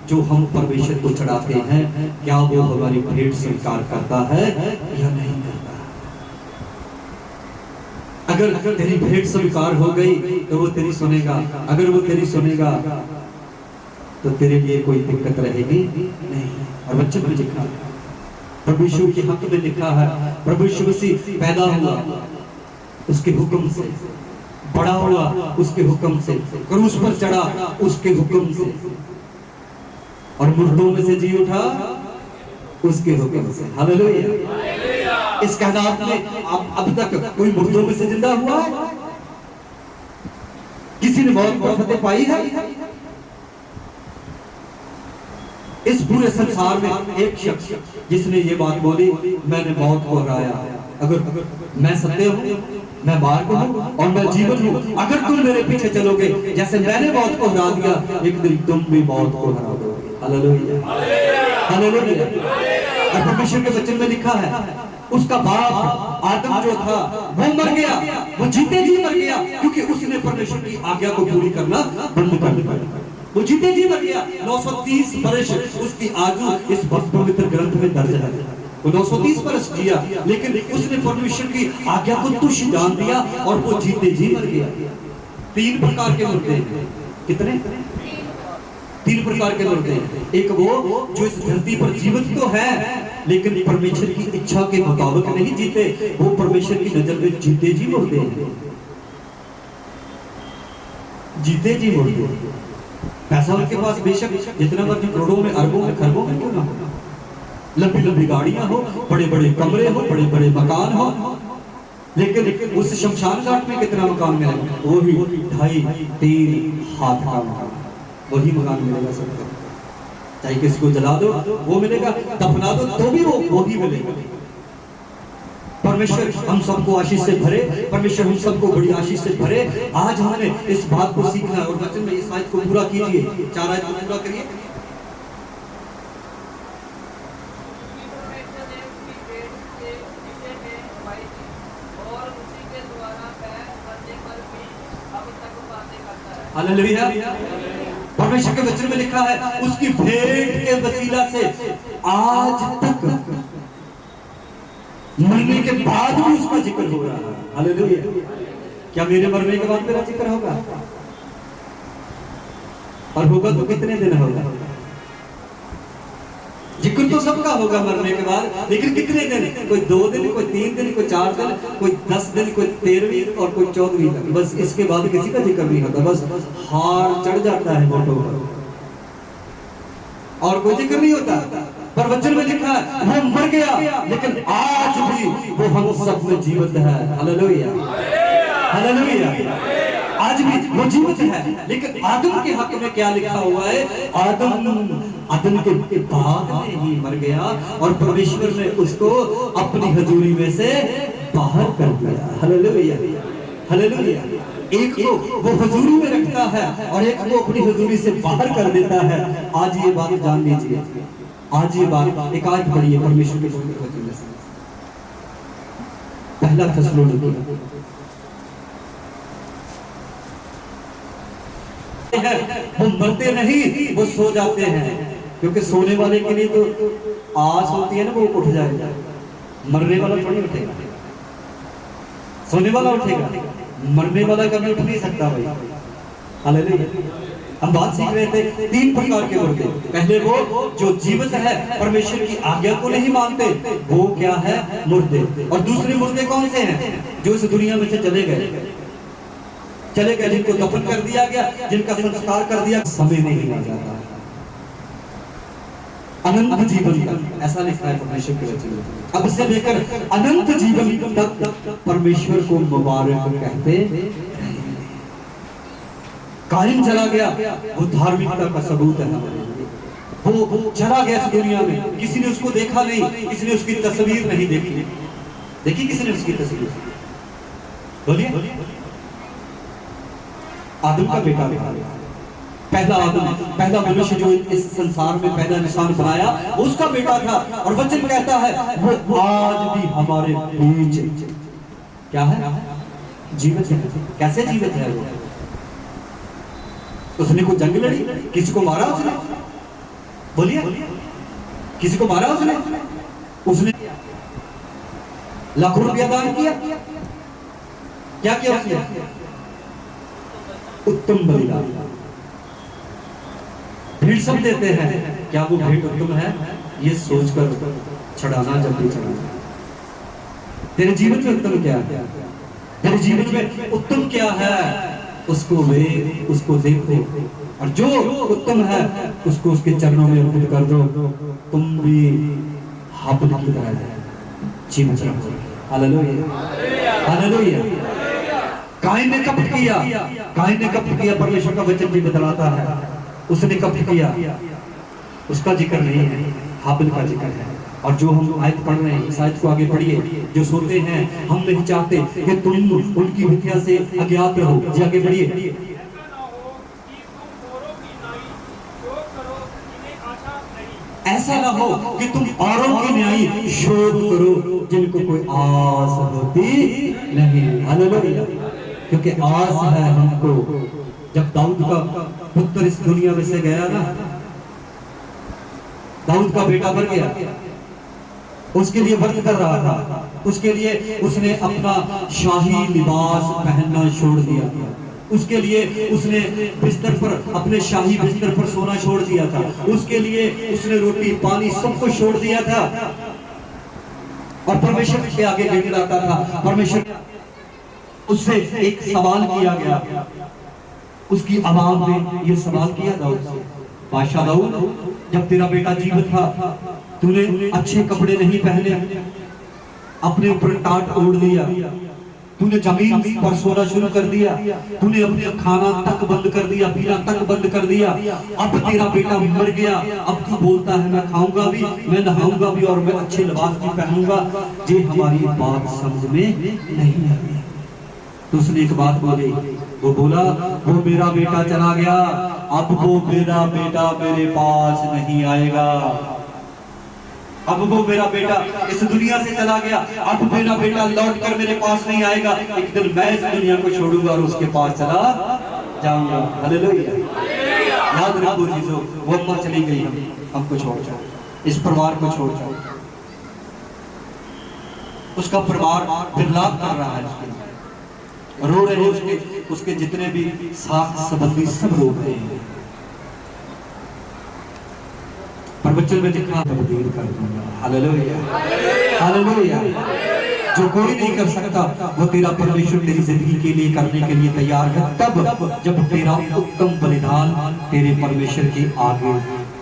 जो हम परमेश्वर को चढ़ाते हैं, क्या वो हमारी भेंट स्वीकार करता है या नहीं करता। अगर तेरी भेंट स्वीकार हो गई तो वो तेरी सुनेगा, अगर वो तेरी सुनेगा तो तेरे लिए कोई दिक्कत रहेगी नहीं। और बच्चे में लिखा, प्रभु यीशु के हक में लिखा है, प्रभु यीशु मसीह पैदा हुआ उसके हुक्म से, बड़ा हुआ उसके हुक्म से, क्रूस पर चढ़ा उसके हुक्म से, और मुर्दों में से जी उठा उसके हुक्म से। हालेलुया। इस कायनात में अब तक कोई मुर्दों में से जिंदा हुआ है? किसी ने मौत पर फतेह पाई है? इस पूरे संसार में एक शख्स जिसने ये बात बोली, मैंने मौत को हराया, अगर मैं सत्य हूँ, मैं मार्ग हूँ और मैं जीवन हूँ, अगर तुम मेरे पीछे चलोगे जैसे मैंने मौत को हरा दिया, एक दिन तुम भी मौत को हरा दोगे। Hallelujah, hallelujah. और परमेश्वर के वचन में लिखा है, उसका बाप आदम जो था वो मर गया, वो जीते जी मर गया, क्योंकि उसने परमेश्वर की आज्ञा को पूरी करना बंद कर दिया। वो जीते जी मर गया। 930 वर्ष उसकी आयु इस पवित्र ग्रंथ में दर्ज है। वो 930 वर्ष जिया, लेकिन उसने परमेश्वर की आज्ञा को तुच्छ जान दिया और वो जीते जी मर गया। 3 प्रकार के मुर्दे हैं। कितने? 3 प्रकार के मुर्दे हैं। एक वो जो इस धरती पर जीवित तो है लेकिन परमेश्वर की इच्छा के मुताबिक नहीं जीते, वो परमेश्वर की नजर में जीते जी मुर्दे हैं। जीते जी मुर्दे। पैसा उनके पास बेशक जितना मर्जी करोड़ों में, अरबों में, खरबों में क्यों ना हो, लंबी लंबी गाड़ियां हो, बड़े बड़े कमरे हो, बड़े बड़े मकान हो, लेकिन उस शमशान घाट में कितना मकान मिलेगा? वही 2.5-3 हाथ का मकान, वही मकान मिलेगा सबको। चाहे किसी को जला दो वो मिलेगा, दफना दो तो भी वो ही मिलेगा। परमेश्वर हम सबको आशीष से भरे, परमेश्वर हम सबको बड़ी आशीष से भरे। आज हमने इस बात को सीखना है और वचन में इस आयत को पूरा कीजिए, 4 आयत को पूरा करिए। हालेलुया। परमेश्वर के वचन में लिखा है, उसकी भेंट के वसीला से आज तक मरने के बाद भी उसका जिक्र हो रहा है। हालेलुया। क्या मेरे मरने के बाद मेरा जिक्र होगा? और होगा तो कितने दिन होगा? जिक्र तो सबका होगा मरने के बाद, लेकिन कितने दिन? कोई 2 दिन, कोई 3 दिन, कोई 4 दिन, कोई 10 दिन, कोई 13वीं और कोई 14वीं तक। बस इसके बाद किसी का जिक्र नहीं होता, बस हार चढ़ जाता है मोटो पर और कोई जिक्र नहीं होता। पर वचन में लिखा है, वो मर गया लेकिन आज भी वो हम सब में जीवित है। Hallelujah, hallelujah. आज भी वो जीवित है। लेकिन आदम के हक में क्या लिखा हुआ है? आदम के बाद में ही मर गया और परमेश्वर ने उसको अपनी हजूरी में से बाहर कर दिया। Hallelujah, hallelujah. एक को वो हजूरी में रखता है और एक को अपनी हजूरी से बाहर कर देता है। आज ये बात जान लीजिए, आज ये बात एक आयत पढ़ी है परमेश्वर के पवित्र वचन में से, पहला थेसलोनिकी वो मरते नहीं, वो सो जाते हैं, क्योंकि सोने वाले के लिए तो आस होती है ना वो उठ जाएगा, मरने वाला थोड़ी उठेगा। सोने वाला उठेगा, मरने वाला कभी उठ नहीं सकता भाई। हालेलुया। हम बात सीख रहे थे 3 प्रकार के मुर्दे। पहले वो जो जीवित है, परमेश्वर की आज्ञा को नहीं मानते, वो क्या है? मुर्दे। और दूसरे मुर्दे कौन से हैं? जो इस दुनिया में से चले गए, जिनको दफन कर दिया गया, जिनका संस्कार कर दिया, समय नहीं आ जाता, अनंत जीवन तक, ऐसा लिखा है परमेश्वर के वचन में। अब से लेकर अनंत जीवन तक परमेश्वर को मुबारक कहते। कायम चला गया, वो धार्मिकता का सबूत है हमारे लिए। वो चला गया इस दुनिया में, किसी ने उसको देखा नहीं, किसी ने उसकी तस्वीर नहीं देखी। देखी किसी ने उसकी तस्वीर? बोलिए। आदम का बेटा था, पहला आदम, पहला मनुष्य जो इस संसार में पहला इंसान बनाया, उसका बेटा था। और वचन कहता है वो आज भी हमारे बीच क्या है? जीवित है। कैसे जीवित है वो? उसने कोई जंग लड़ी? किसी को मारा उसने? बोलिए, किसी को मारा उसने? उसने लाखों रुपया दान किया। क्या किया उसने? उत्तम बलिदान। भेंट सब देते हैं, क्या वो भेंट उत्तम है? ये सोचकर चढ़ाना जब भी चढ़ाना। तेरे जीवन में उत्तम क्या है? तेरे जीवन में उत्तम क्या है? उसको वे, उसको देखो, और जो उत्तम है उसको उसके चरणों में अर्पित कर दो। तुम भी हाबिल की तरह जीवित रहो। Hallelujah, hallelujah. कायन ने कपट किया, कायन ने कपट किया, परमेश्वर का वचन भी बतलाता है उसने कपट किया। उसका जिक्र नहीं है, हाबिल का जिक्र है। और जो हम आयत पढ़ रहे हैं, इस आयत को आगे पढ़िए। जो सोते हैं, हम नहीं चाहते कि तुम उनकी विद्या से अज्ञात रहो। जी आगे बढ़िए। ऐसा ना हो कि तुम औरों की न्यायी शोध करो जिनको कोई आस होती नहीं। हालेलुया। क्योंकि आस है हमको। जब दाऊद का पुत्र इस दुनिया में से गया ना, दाऊद का बेटा मर गया, उसके लिए व्रत कर रहा था, उसके लिए उसने अपना शाही लिबास पहनना छोड़ दिया था, उसके लिए उसने बिस्तर पर, अपने शाही बिस्तर पर सोना छोड़ दिया था, उसके लिए उसने रोटी पानी सब कुछ छोड़ दिया था और परमेश्वर के आगे गिड़गिड़ाता था। परमेश्वर उससे एक सवाल किया गया, उसकी आवाज में ये सवाल किया दाऊद से, बादशाह दाऊद, जब तेरा बेटा जीवित था, तूने अच्छे कपड़े नहीं पहने, अपने ऊपर टाट ओढ़ लिया, तूने जमीन पर सोना शुरू कर दिया, तूने अपने खाना तक बंद कर दिया, पीना तक बंद कर दिया। अब तेरा बेटा मर गया, अब तू बोलता है मैं खाऊंगा भी, मैं नहाऊंगा भी और मैं अच्छे लिबास भी पहनूंगा। ये हमारी बात समझ में नहीं आती। तो उसने एक बात बोली, वो बोला वो मेरा बेटा चला गया, अब वो मेरा बेटा मेरे पास नहीं आएगा। अब वो मेरा बेटा इस दुनिया से चला गया, अब मेरा बेटा लौट कर मेरे पास नहीं आएगा। एक दिन मैं इस दुनिया को छोड़ूंगा और उसके पास चला जाऊंगा। हालेलुया। याद रखो चीजों, वो अम्मा चली गई, हमको छोड़ जाओ, इस परिवार को छोड़ जाओ। उसका परिवार विलाप कर रहा है, रो रहे हैं, उसके जितने भी साथ संबंधी सब रो रहे हैं। पर बच्चों में लिखा तब्दील कर दूंगा। Hallelujah, hallelujah. जो कोई नहीं कर सकता वो तेरा परमेश्वर तेरी जिंदगी के लिए करने के लिए तैयार है, तब जब तेरा उत्तम बलिदान तेरे परमेश्वर के आगे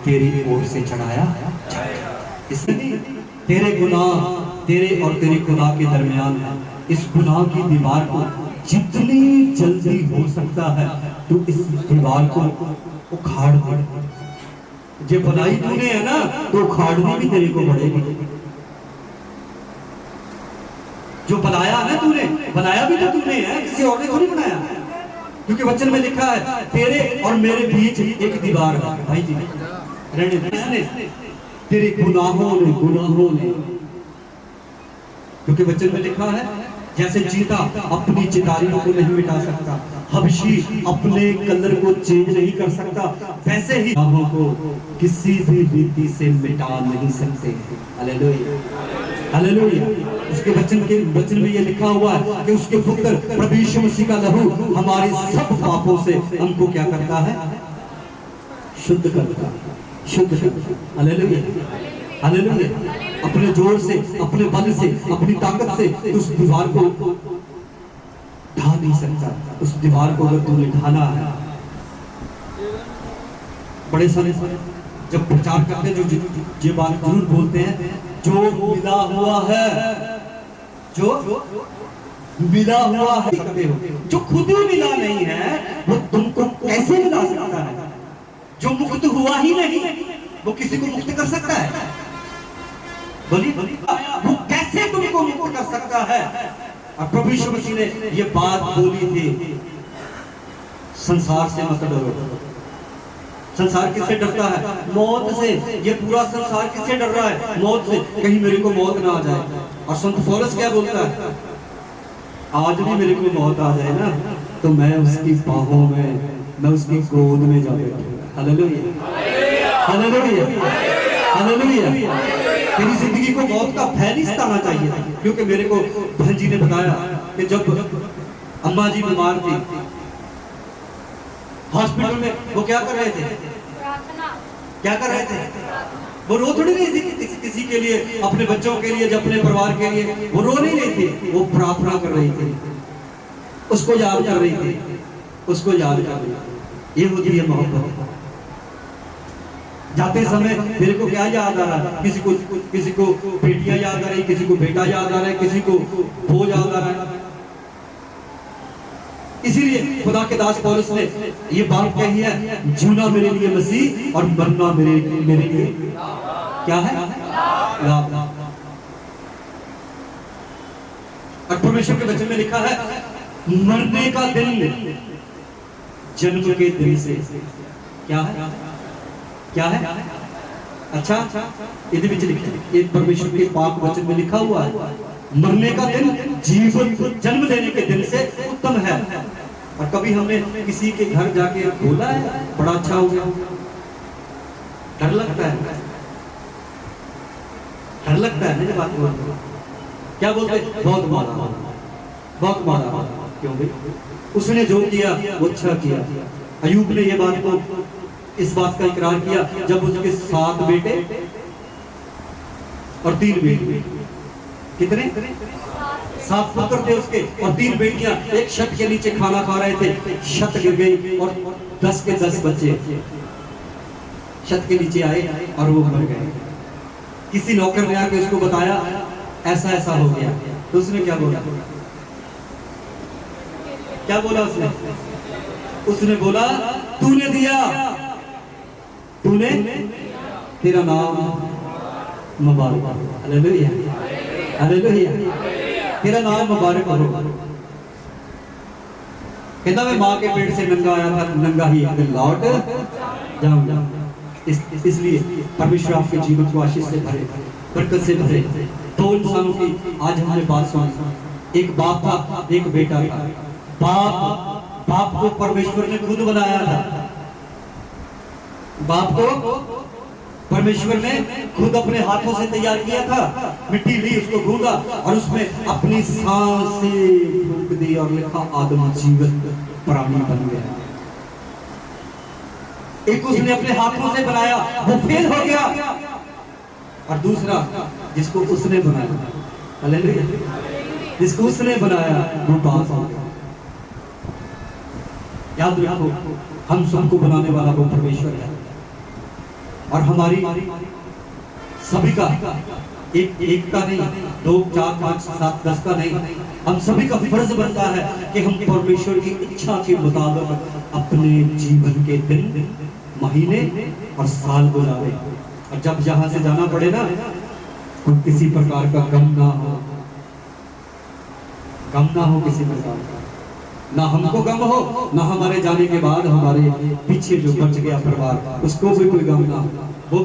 तेरी ओर से चढ़ाया जाएगा। इसलिए तेरे गुनाह तेरे और तेरे खुदा के दरमियान है। इस गुनाह की दीवार को जितनी जल्दी हो सकता है तू इस दीवार को उखाड़ दे। जो बनाई तूने है ना, तो उखाड़नी भी तेरे को पड़ेगी। जो बनाया ना तूने, बनाया भी तो तूने है, किसी और ने थोड़ी बनाया। क्योंकि वचन में लिखा है तेरे और मेरे बीच एक दीवार है। भाई जी रहने तेरे गुनाहों ने, क्योंकि वचन में लिखा है जैसे चीता अपनी चितारियों को नहीं मिटा सकता, हबशी अपने कलर को चेंज नहीं कर सकता, वैसे ही गुनाहों को किसी भी रीति से मिटा नहीं सकते। Hallelujah, hallelujah. उसके वचन में ये लिखा हुआ है कि उसके पुत्र प्रभु यीशु मसीह का लहू हमारे सब पापों से हमको क्या करता है? शुद्ध करता है, शुद्ध करता है। Hallelujah, hallelujah. अपने जोर से, अपने बल से, अपनी ताकत से उस दीवार को ढा नहीं सकता। उस दीवार को अगर तूने ढाना है, बड़े सारे जब प्रचार करते हैं जो ये बात जरूर बोलते हैं, जो मिला हुआ है, जो मिला हुआ है सकते हो, जो खुद ही मिला नहीं है वो तुमको कैसे मिला सकता है? जो मुक्त हुआ ही नहीं वो किसी को मुक्त कर सकता है? बोलिए, वो कैसे तुमको मुक्त कर सकता है? और प्रभु यीशु मसीह ने ये बात बोली थी, संसार से मत डरो। संसार किससे डरता है? मौत से। ये पूरा संसार किससे डर रहा है? मौत से। कहीं मेरे को मौत ना आ जाए। और संत पौलुस क्या बोलता है? आज भी मेरे को मौत आ जाए ना तो मैं उसकी बाहों में, मैं उसकी गोद में जा बैठूंगा। Hallelujah, hallelujah, hallelujah. तेरी जिंदगी को मौत का भय नहीं सताना चाहिए, क्योंकि मेरे को बहन जी ने बताया कि जब अम्मा जी बीमार थी हॉस्पिटल में, वो क्या कर रहे थे? क्या कर रहे थे? वो रो थोड़ी रही थी किसी के लिए, अपने बच्चों के लिए, अपने परिवार के लिए वो रो नहीं रही थी, वो प्रार्थना कर रही थी, उसको याद कर रही थी, उसको याद कर रही थी। ये होती है मोहब्बत। जाते समय मेरे को क्या याद आ रहा है? किसी को बेटियां याद आ रही, किसी को बेटा याद आ रहा है, किसी को वो याद आ रहा है। इसीलिए खुदा के दास पौलुस ने ये बात कही है, जीना मेरे लिए मसीह और मरना मेरे लिए क्या है? लाभ। और परमेश्वर के वचन में लिखा है, मरने का दिन जन्म के दिन से क्या है? क्या है? अच्छा, इधर भी लिखा, परमेश्वर के पाक वचन में लिखा हुआ है, मरने का दिन जीवन जन्म लेने के दिन से उत्तम है। और कभी हमने किसी के घर जाके बोला है बड़ा अच्छा हो गया? डर लगता है, डर लगता है ना बात बोलते। क्या बोलते? बहुत मारा, बहुत मारा। क्यों भाई? उसने जो किया वो अच्छा किया। अयूब ने ये बात को, इस बात का इकरार किया जब उसके 7 बेटे और 3 बेटी, कितने? 7 पुत्र थे उसके और 3 बेटियां एक छत के नीचे खाना खा रहे थे, छत गिर गई और 10 के 10 बच्चे छत के नीचे आए और वो मर गए। किसी नौकर ने आके उसको बताया ऐसा ऐसा हो गया, तो उसने क्या बोला? क्या बोला उसने? उसने बोला तूने दिया, तूने, तेरा नाम मुबारक हो। हालेलुया, हालेलुया, तेरा नाम मुबारक हो। कहता मैं माँ के पेट से नंगा आया था, नंगा ही एक दिन लौट जाऊंगा। इसलिए परमेश्वर आपके जीवन को आशीष से भरे, बरकत से भरे। 2 इंसानों की आज हमने बात सुनी। एक बाप था, एक बेटा था। बाप को परमेश्वर ने खुद बनाया था। बाप को परमेश्वर ने खुद अपने हाथों से तैयार किया था। मिट्टी ली, उसको गूंदा और उसमें अपनी सांसें फूंक दी और लिखा आदम जीवित प्राणी बन गया। एक उसने अपने हाथों से बनाया, वो फेल हो गया, और दूसरा जिसको उसने बनाया, हालेलुया, जिसको उसने बनाया वो पास हो गया। याद रखो, हम सबको बनाने वाला वो परमेश्वर है। और हमारी सभी का एक का नहीं, 2, 4, 5, 7, 10 का नहीं, हम सभी का फर्ज बनता है कि हम परमेश्वर की इच्छा के मुताबिक अपने जीवन के दिन, महीने और साल गुजारे। और जब जहां से जाना पड़े ना, तो किसी प्रकार का गम ना हो, गम ना हो किसी प्रकार का, ना हमको गम हो, ना हमारे जाने के बाद हमारे पीछे जो बच गया परिवार उसको भी कोई गम ना हो। वो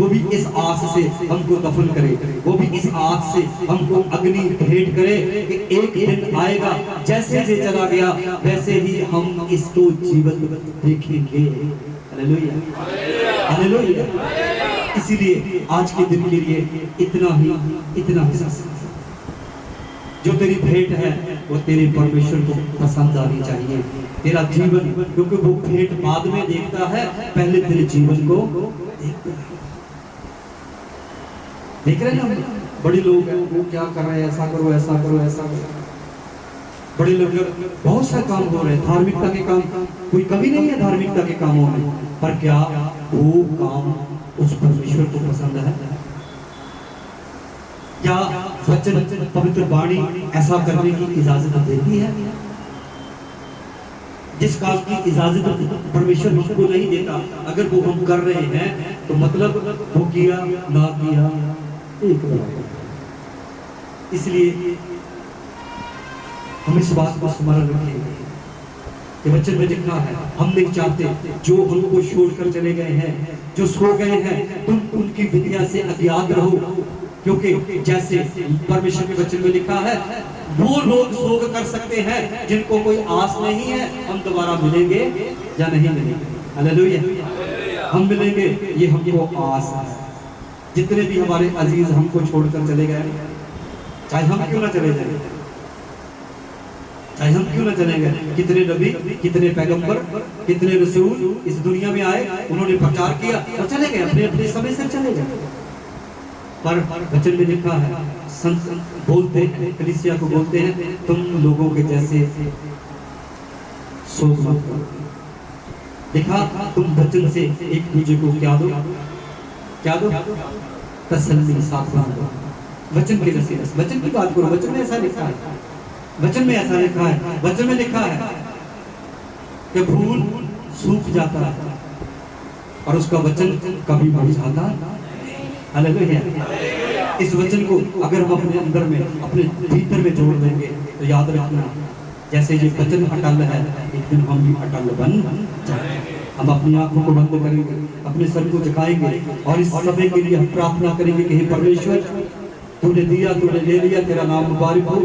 भी इस आस से हमको दफन करे, वो भी इस आस से हमको अग्नि भेंट करे कि एक दिन आएगा जैसे ये चला गया वैसे ही हम इसको जीवन देखेंगे। Hallelujah, hallelujah. इसीलिए आज के दिन के लिए इतना ही जो तेरी भेंट है वो तेरे परमेश्वर को पसंद आनी चाहिए। तेरा जीवन, क्योंकि वो भेंट बाद में देखता है, पहले तेरे जीवन को देखता है। देख रहे हैं ना, बड़े लोग हैं वो क्या कर रहे हैं, ऐसा करो ऐसा करो ऐसा करो। बड़े लोग बहुत सा काम हो रहे हैं, धार्मिकता के काम, कोई कमी नहीं है धार्मिकता के कामों में, पर क्या वो काम उस परमेश्वर को पसंद है? क्या वचन पवित्र वाणी ऐसा करने की इजाजत देती है? जिस काम की इजाजत परमेश्वर हमको नहीं देता, अगर वो हम कर रहे हैं तो मतलब वो किया ना किया एक बराबर। इसलिए हम इस बात को स्मरण रखें कि वचन में लिखा है, हम नहीं चाहते जो हमको छोड़कर चले गए हैं, जो सो गए हैं, तुम उनकी विद्या से अज्ञात रहो, क्योंकि जैसे परमेश्वर के वचन में लिखा है, वो लोग शोक कर सकते हैं जिनको कोई आस नहीं है हम दोबारा मिलेंगे या नहीं मिलेंगे। हालेलुया, हम मिलेंगे ये हमको आस है। जितने भी हमारे अजीज हमको छोड़कर चले गए, चाहे हम क्यों ना चले जाए, चाहे हम क्यों ना चले गए, कितने नबी, कितने पैगंबर, कितने रसूल इस दुनिया में आए, उन्होंने प्रचार किया और चले गए, अपने अपने समय से चले गए। पर वचन में लिखा है, संत बोलते हैं, कलीसिया को बोलते हैं, तुम लोगों के जैसे शोक मत करो। देखा, तुम वचन से एक दूसरे को क्या दो, क्या दो? तसल्ली, सांत्वना दो। वचन के जैसे, वचन की बात करो। वचन में ऐसा लिखा है, वचन में ऐसा लिखा है, वचन में लिखा है कि फूल सूख जाता है और उसका वचन कभी मुरझाता है। हालेलुया। इस वचन को अगर हम अपने अंदर में, अपने भीतर में जोड़ देंगे तो याद रखना, जैसे ये वचन अटल है, एक दिन हम भी अटल बन जाएंगे। हम अपनी आंखों को बंद करेंगे, अपने सर को झुकाएंगे और इस समय के लिए हम प्रार्थना करेंगे कि हे परमेश्वर, तूने दिया, तूने ले लिया, तेरा नाम मुबारक हो।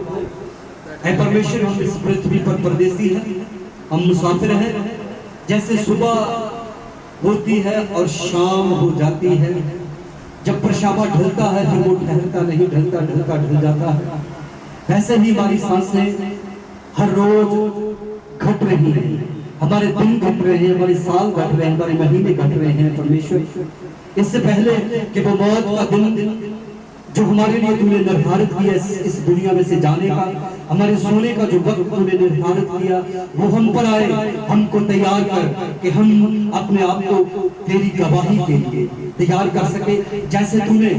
हे परमेश्वर, हम इस पृथ्वी पर परदेसी हैं, हम मुसाफिर हैं। जैसे सुबह होती है और शाम हो जाती है, जब परछावा ढलता है फिर वो ठहरता नहीं, ढलता ढलता ढल जाता है, वैसे ही हमारी सांसें हर रोज घट रही हैं, हमारे दिन घट रहे हैं, हमारे साल घट रहे हैं, हमारे महीने घट रहे हैं। परमेश्वर, इससे पहले कि वो मौत का दिन जो हमारे लिए तूने निर्धारित किया इस दुनिया में से जाने का, हमारे सोने का जो वक्त तूने निर्धारित किया, वो हम पर आए, हमको तैयार कर कि हम अपने आप को तेरी गवाही के लिए तैयार कर सके। जैसे तूने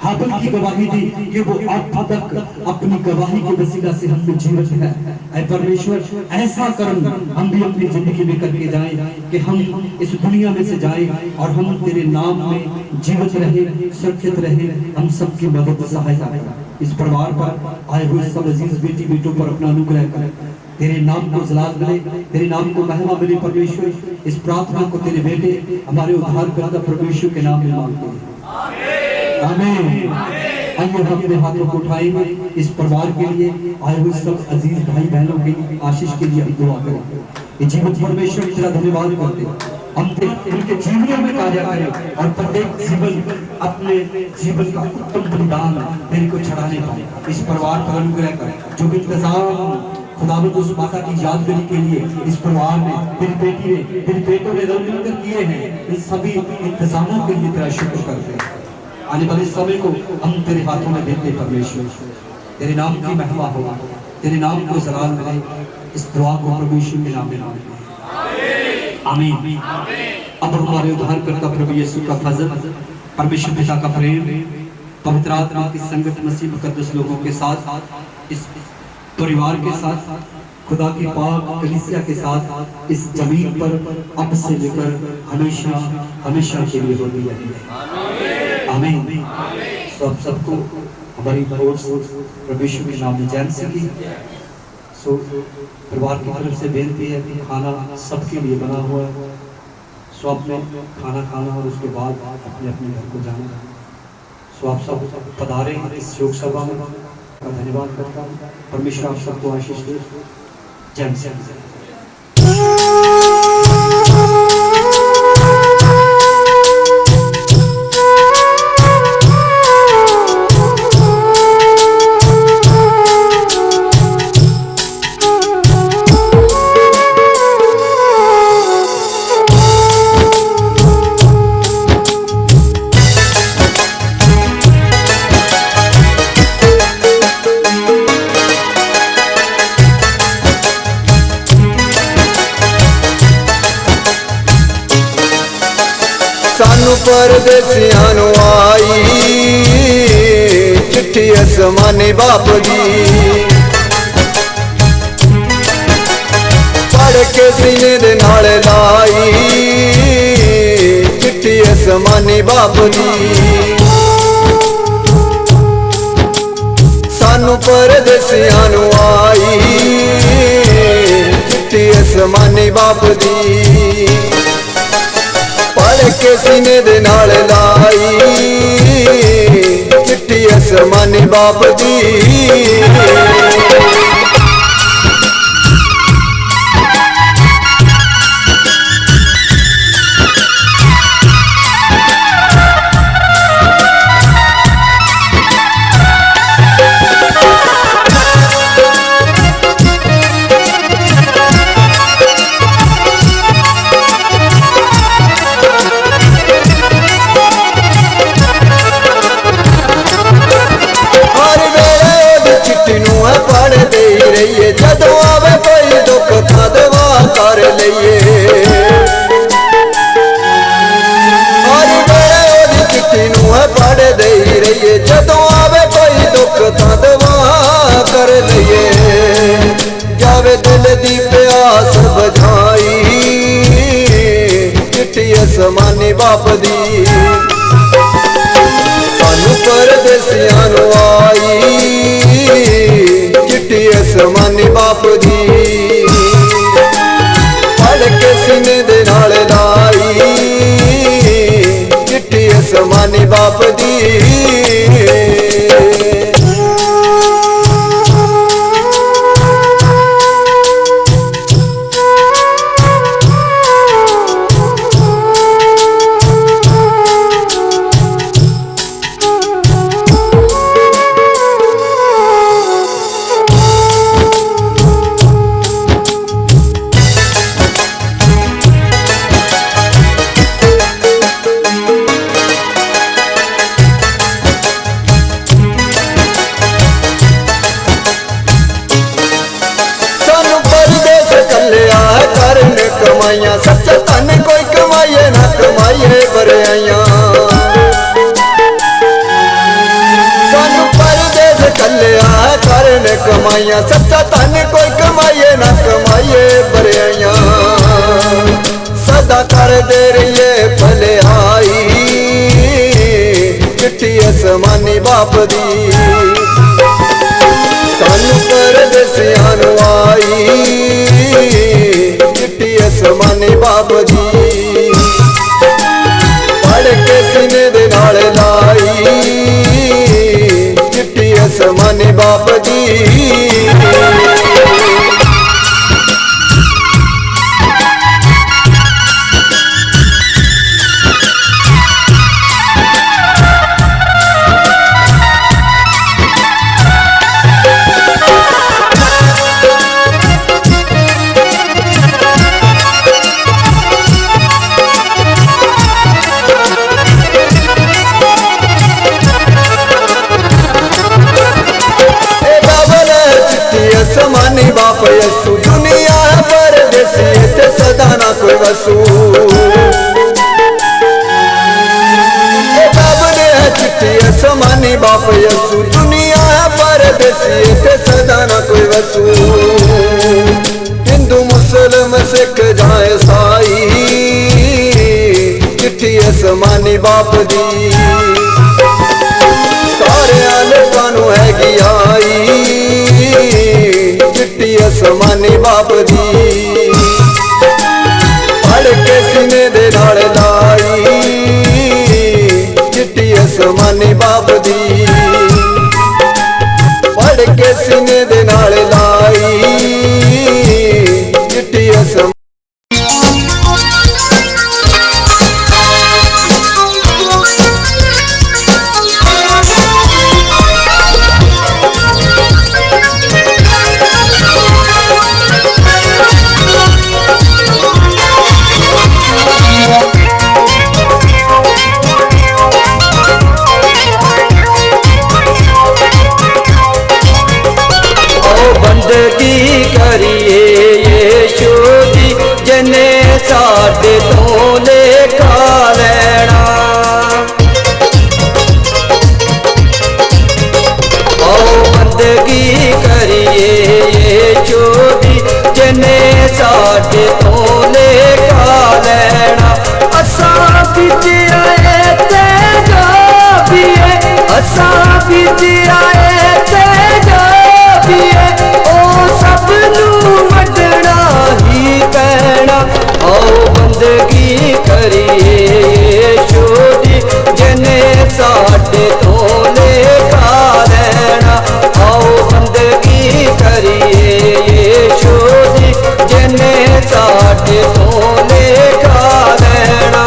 हाबिल की गवाही दी कि वो अब तक अपनी गवाही के वसीला से हम में जीवित है। ऐ परमेश्वर, ऐसा कर्म हम भी अपनी जिंदगी में करके जाएं कि हम इस दुनिया में से जाएं और हम तेरे नाम में जीवित रहे, सुरक्षित रहे। हम सबकी मदद सहायता कर, इस परिवार पर आए हुए सब अजीज बेटी बेटों पर अपना अनुग्रह कर, तेरे नाम को जलाल मिले, तेरे नाम को महिमा मिले। परमेश्वर, इस प्रार्थना को तेरे बेटे हमारे उद्धारकर्ता परमेश्वर के नाम में मांगते हैं, आमीन। आइए हम अपने हाथों को उठाएंगे, इस परिवार के लिए, आए हुए सब अजीज भाई बहनों के लिए, आशीष के लिए हम दुआ करें। ये जीवन परमेश्वर तेरा धन्यवाद करते, हम उनके जीवनों में कार्य करें और प्रत्येक जीवन अपने जीवन का उत्तम बलिदान तेरे को चढ़ाने पाए। इस परिवार पर अनुग्रह कर, जो इंतजाम खुदावंद उस माता की यादगारी के लिए इस परिवार में तेरी बेटी ने, तेरी बेटों ने मिलकर किए हैं, इन सभी इंतजामों के लिए तेरा शुक्र करते हैं। आने वाले समय को हम तेरे हाथों में देते परमेश्वर, तेरे नाम की महिमा हो, तेरे नाम को जलाल मिले। इस दुआ को प्रभु यीशु के नाम में मांगते हैं, आमीन। अब हमारे उद्धारकर्ता प्रभु यीशु का फजल, परमेश्वर पिता का प्रेम, पवित्र आत्मा की संगत, मसीह मुकद्दस लोगों के साथ, इस परिवार के साथ, खुदा की पाक कलीसिया के साथ इस जमीन पर अब से लेकर हमेशा हमेशा के लिए होती है, आमीन। सब सबको हमारी परमेश्वर के नाम में जैन से की। सो परिवार की तरफ से बेनती है कि खाना सबके लिए बना हुआ है, सो अपने खाना खाना और उसके बाद अपने अपने घर को जाना। सो आप सब पधारे इस योग सभा में, का धन्यवाद करता हूँ। परमेश्वर आप सबको आशीष दे। जय जय। सानू परदेसियां नू आई चिट्ठी आसमानी बाप जी, पढ़ के सीने दे नाल लाई चिट्ठी आसमानी बाप जी। सानू परदेसियां नू आई चिट्ठी आसमानी बाप जी, पढ़ के सीने दे नाल लाई चिट्ठी आसमानी बाप जी। जदों आवे कोई दुख तां दवा कर लईए, हर वेले ओदी चिट्ठी नूं है पढ़ दे रहीए। जदों आवे कोई दुख तां दवा कर लईए, जावे दिल दी प्यास बुझाई चिट्ठी आसमानी बाप दी। सानू परदेसियां नूं आई चिट्ठी आसमानी बाप दी, पढ़ के सीने दे नाल लाई चिट्ठी आसमानी बाप दी। कमाइया सच्चा धन कोई कमाइए ना कमाइए बरियाइया, सानू परदेस कलिया करन कमाइया सच्चा धन कोई कमाइए ना कमाइए बरियाइया। सदा कर दे रहिए भलाई चिट्ठी आसमानी बाप दी। सानू परदेसियां नू आई चिट्ठी आसमानी बाप जी, पढ़ के सीने दे नाल लाई चिट्ठी आसमानी बाप जी। आसमानी बाप यसू दुनिया है परदेसी इत्थे सदा ना कोई वसू। रब ने है चिट्ठी आसमानी बाप यसू दुनिया है परदेसी इत्थे सदा ना कोई वसू। हिंदू मुस्लिम सिख जाए ईसाई चिट्ठी आसमानी बाप दी। सारे लोगों नू हैगी आई चिट्ठी आसमानी बाप दी, पढ़ पढ़ के सीने दे नाल लाई चिट्ठी आसमानी बाप दी, पढ़ के सीने दे नाल लाई चिट्ठी आसमानी। बंदगी करिए यीशु दी जने साडे तो लेखा लेना, आओ बंदगी करिए यीशु दी जने साडे तो लेखा लेना। असा बिच आए ते जाबिए, असा बिच आए ते जाबिए, मटना ही पैना। आओ बंदगी करिए यीशु दी जने साडे तो लेखा लेना, आओ बंदगी करिए यीशु दी जने साडे तो लेखा लेना।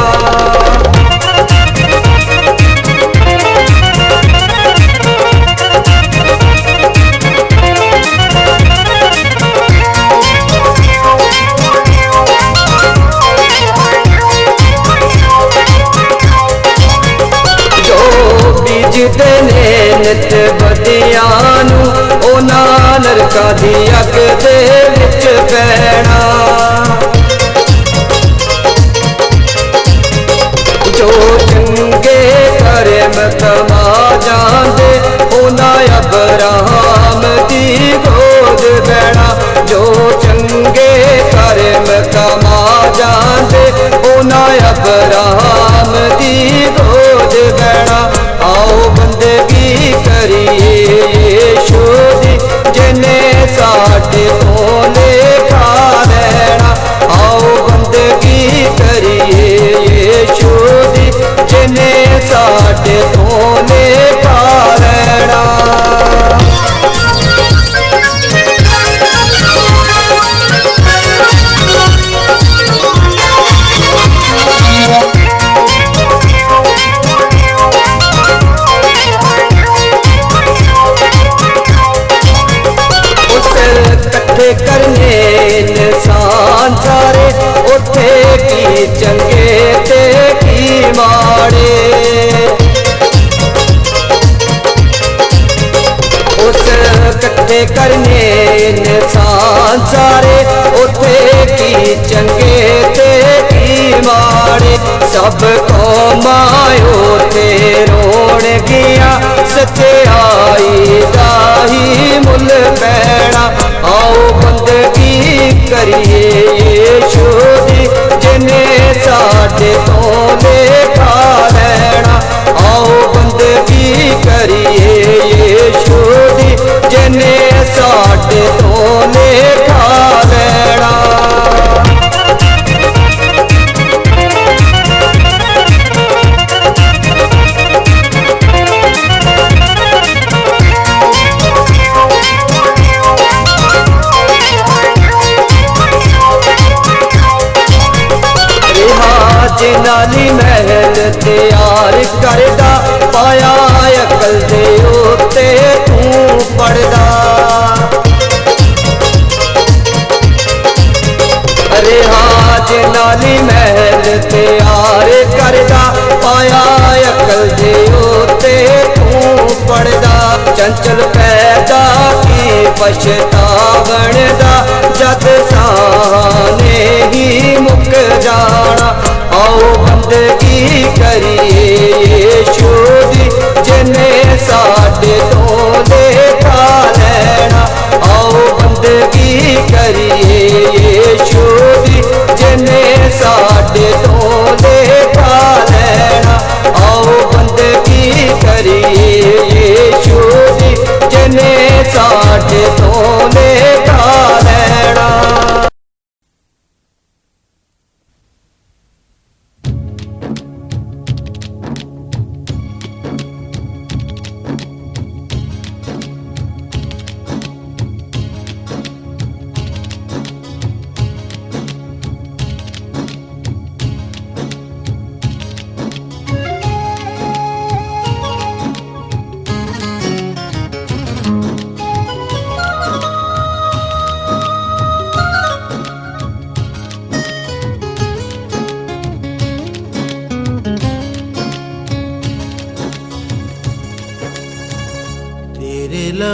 जितने नित बदियां नू उन्हां नरकां दी अग दे विच पैना, जो चंगे कर्म कमा जांदे उन्हां अब्राहम दी गोद बैणा, जो चंगे कर्म कमा जांदे उन्हां अब्राहम दी गोद बैणा। आओ बंदगी करिए यीशु दी जने साडे तो लेखा लेना, आओ बंदगी करिए यीशु दी जने साडे तो लेखा लेना। करने इंसान सारे उठे की चंगे ते की माड़े, उस कट्ठे करने इंसान सारे उठे की चंगे ते की माड़े। सब कौमां ते रोण गया सच्चाई दा ही मुल पैना, आओ बंदगी करिए यीशु दी जने साडे तो लेखा लेना, आओ बंदगी करिए यीशु दी जने साडे तो लेखा लेना। नाली महल तैयार करदा पाया अकल दे उत्ते तू पड़दा, अरे हाज नाली महल तैयार करदा पाया अकल दे उत्ते तू पड़दा। चंचल पैदा की पछतावण दा जद साने ही मुक जाना, आओ बंदगी करिए यीशु दी जने साडे तो लेखा लेना, आओ बंदगी करिए यीशु दी जने साडे तो लेखा लेना, आओ बंदगी करिए यीशु दी जने साडे तो लेखा लेना।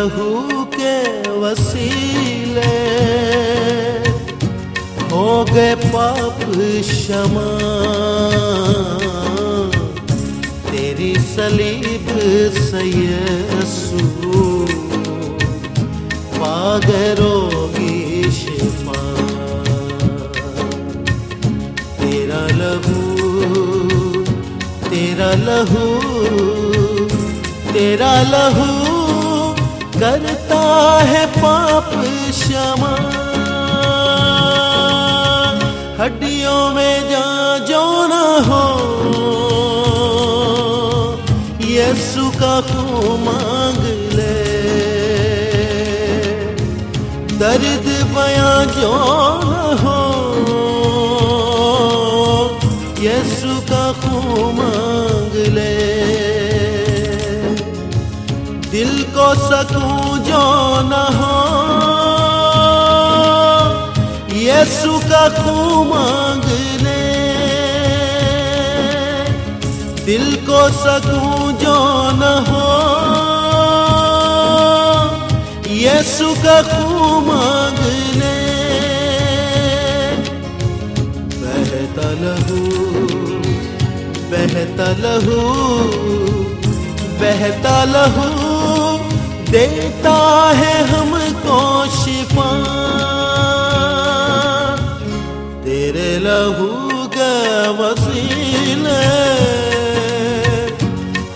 लहू के वसीले हो गए पाप क्षमा, तेरी सलीब से यीशु पा गए रोगी शिफा। तेरा लहू तेरा लहू तेरा लहू करता है पाप क्षमा। हड्डियों में जा जो न हो, यीशु का खून मांग ले। दर्द बयां जो न हो, यीशु का खून मांग ले। दिल को सकून जो न हो, यीशु का खून मांग ले। दिल को सकून जो न हो, यीशु का खून मांग ले। बहता लहू बहता लहू बहता लहू देता है हमको शिफा। तेरे लहू के वसीले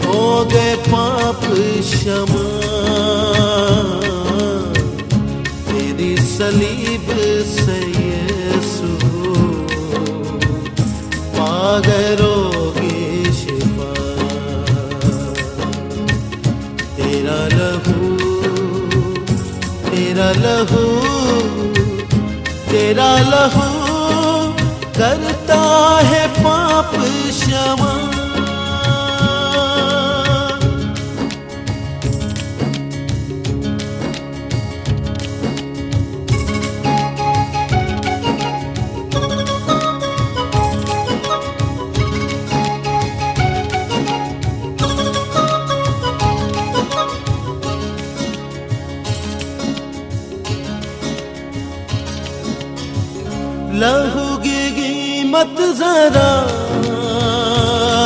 हो गए पाप क्षमा। तेरी सलीब से यीशु पा गए रोगी शिफा। तेरा लहू तेरा लहू तेरा लहू करता है पाप क्षमा। लहू की कीमत जरा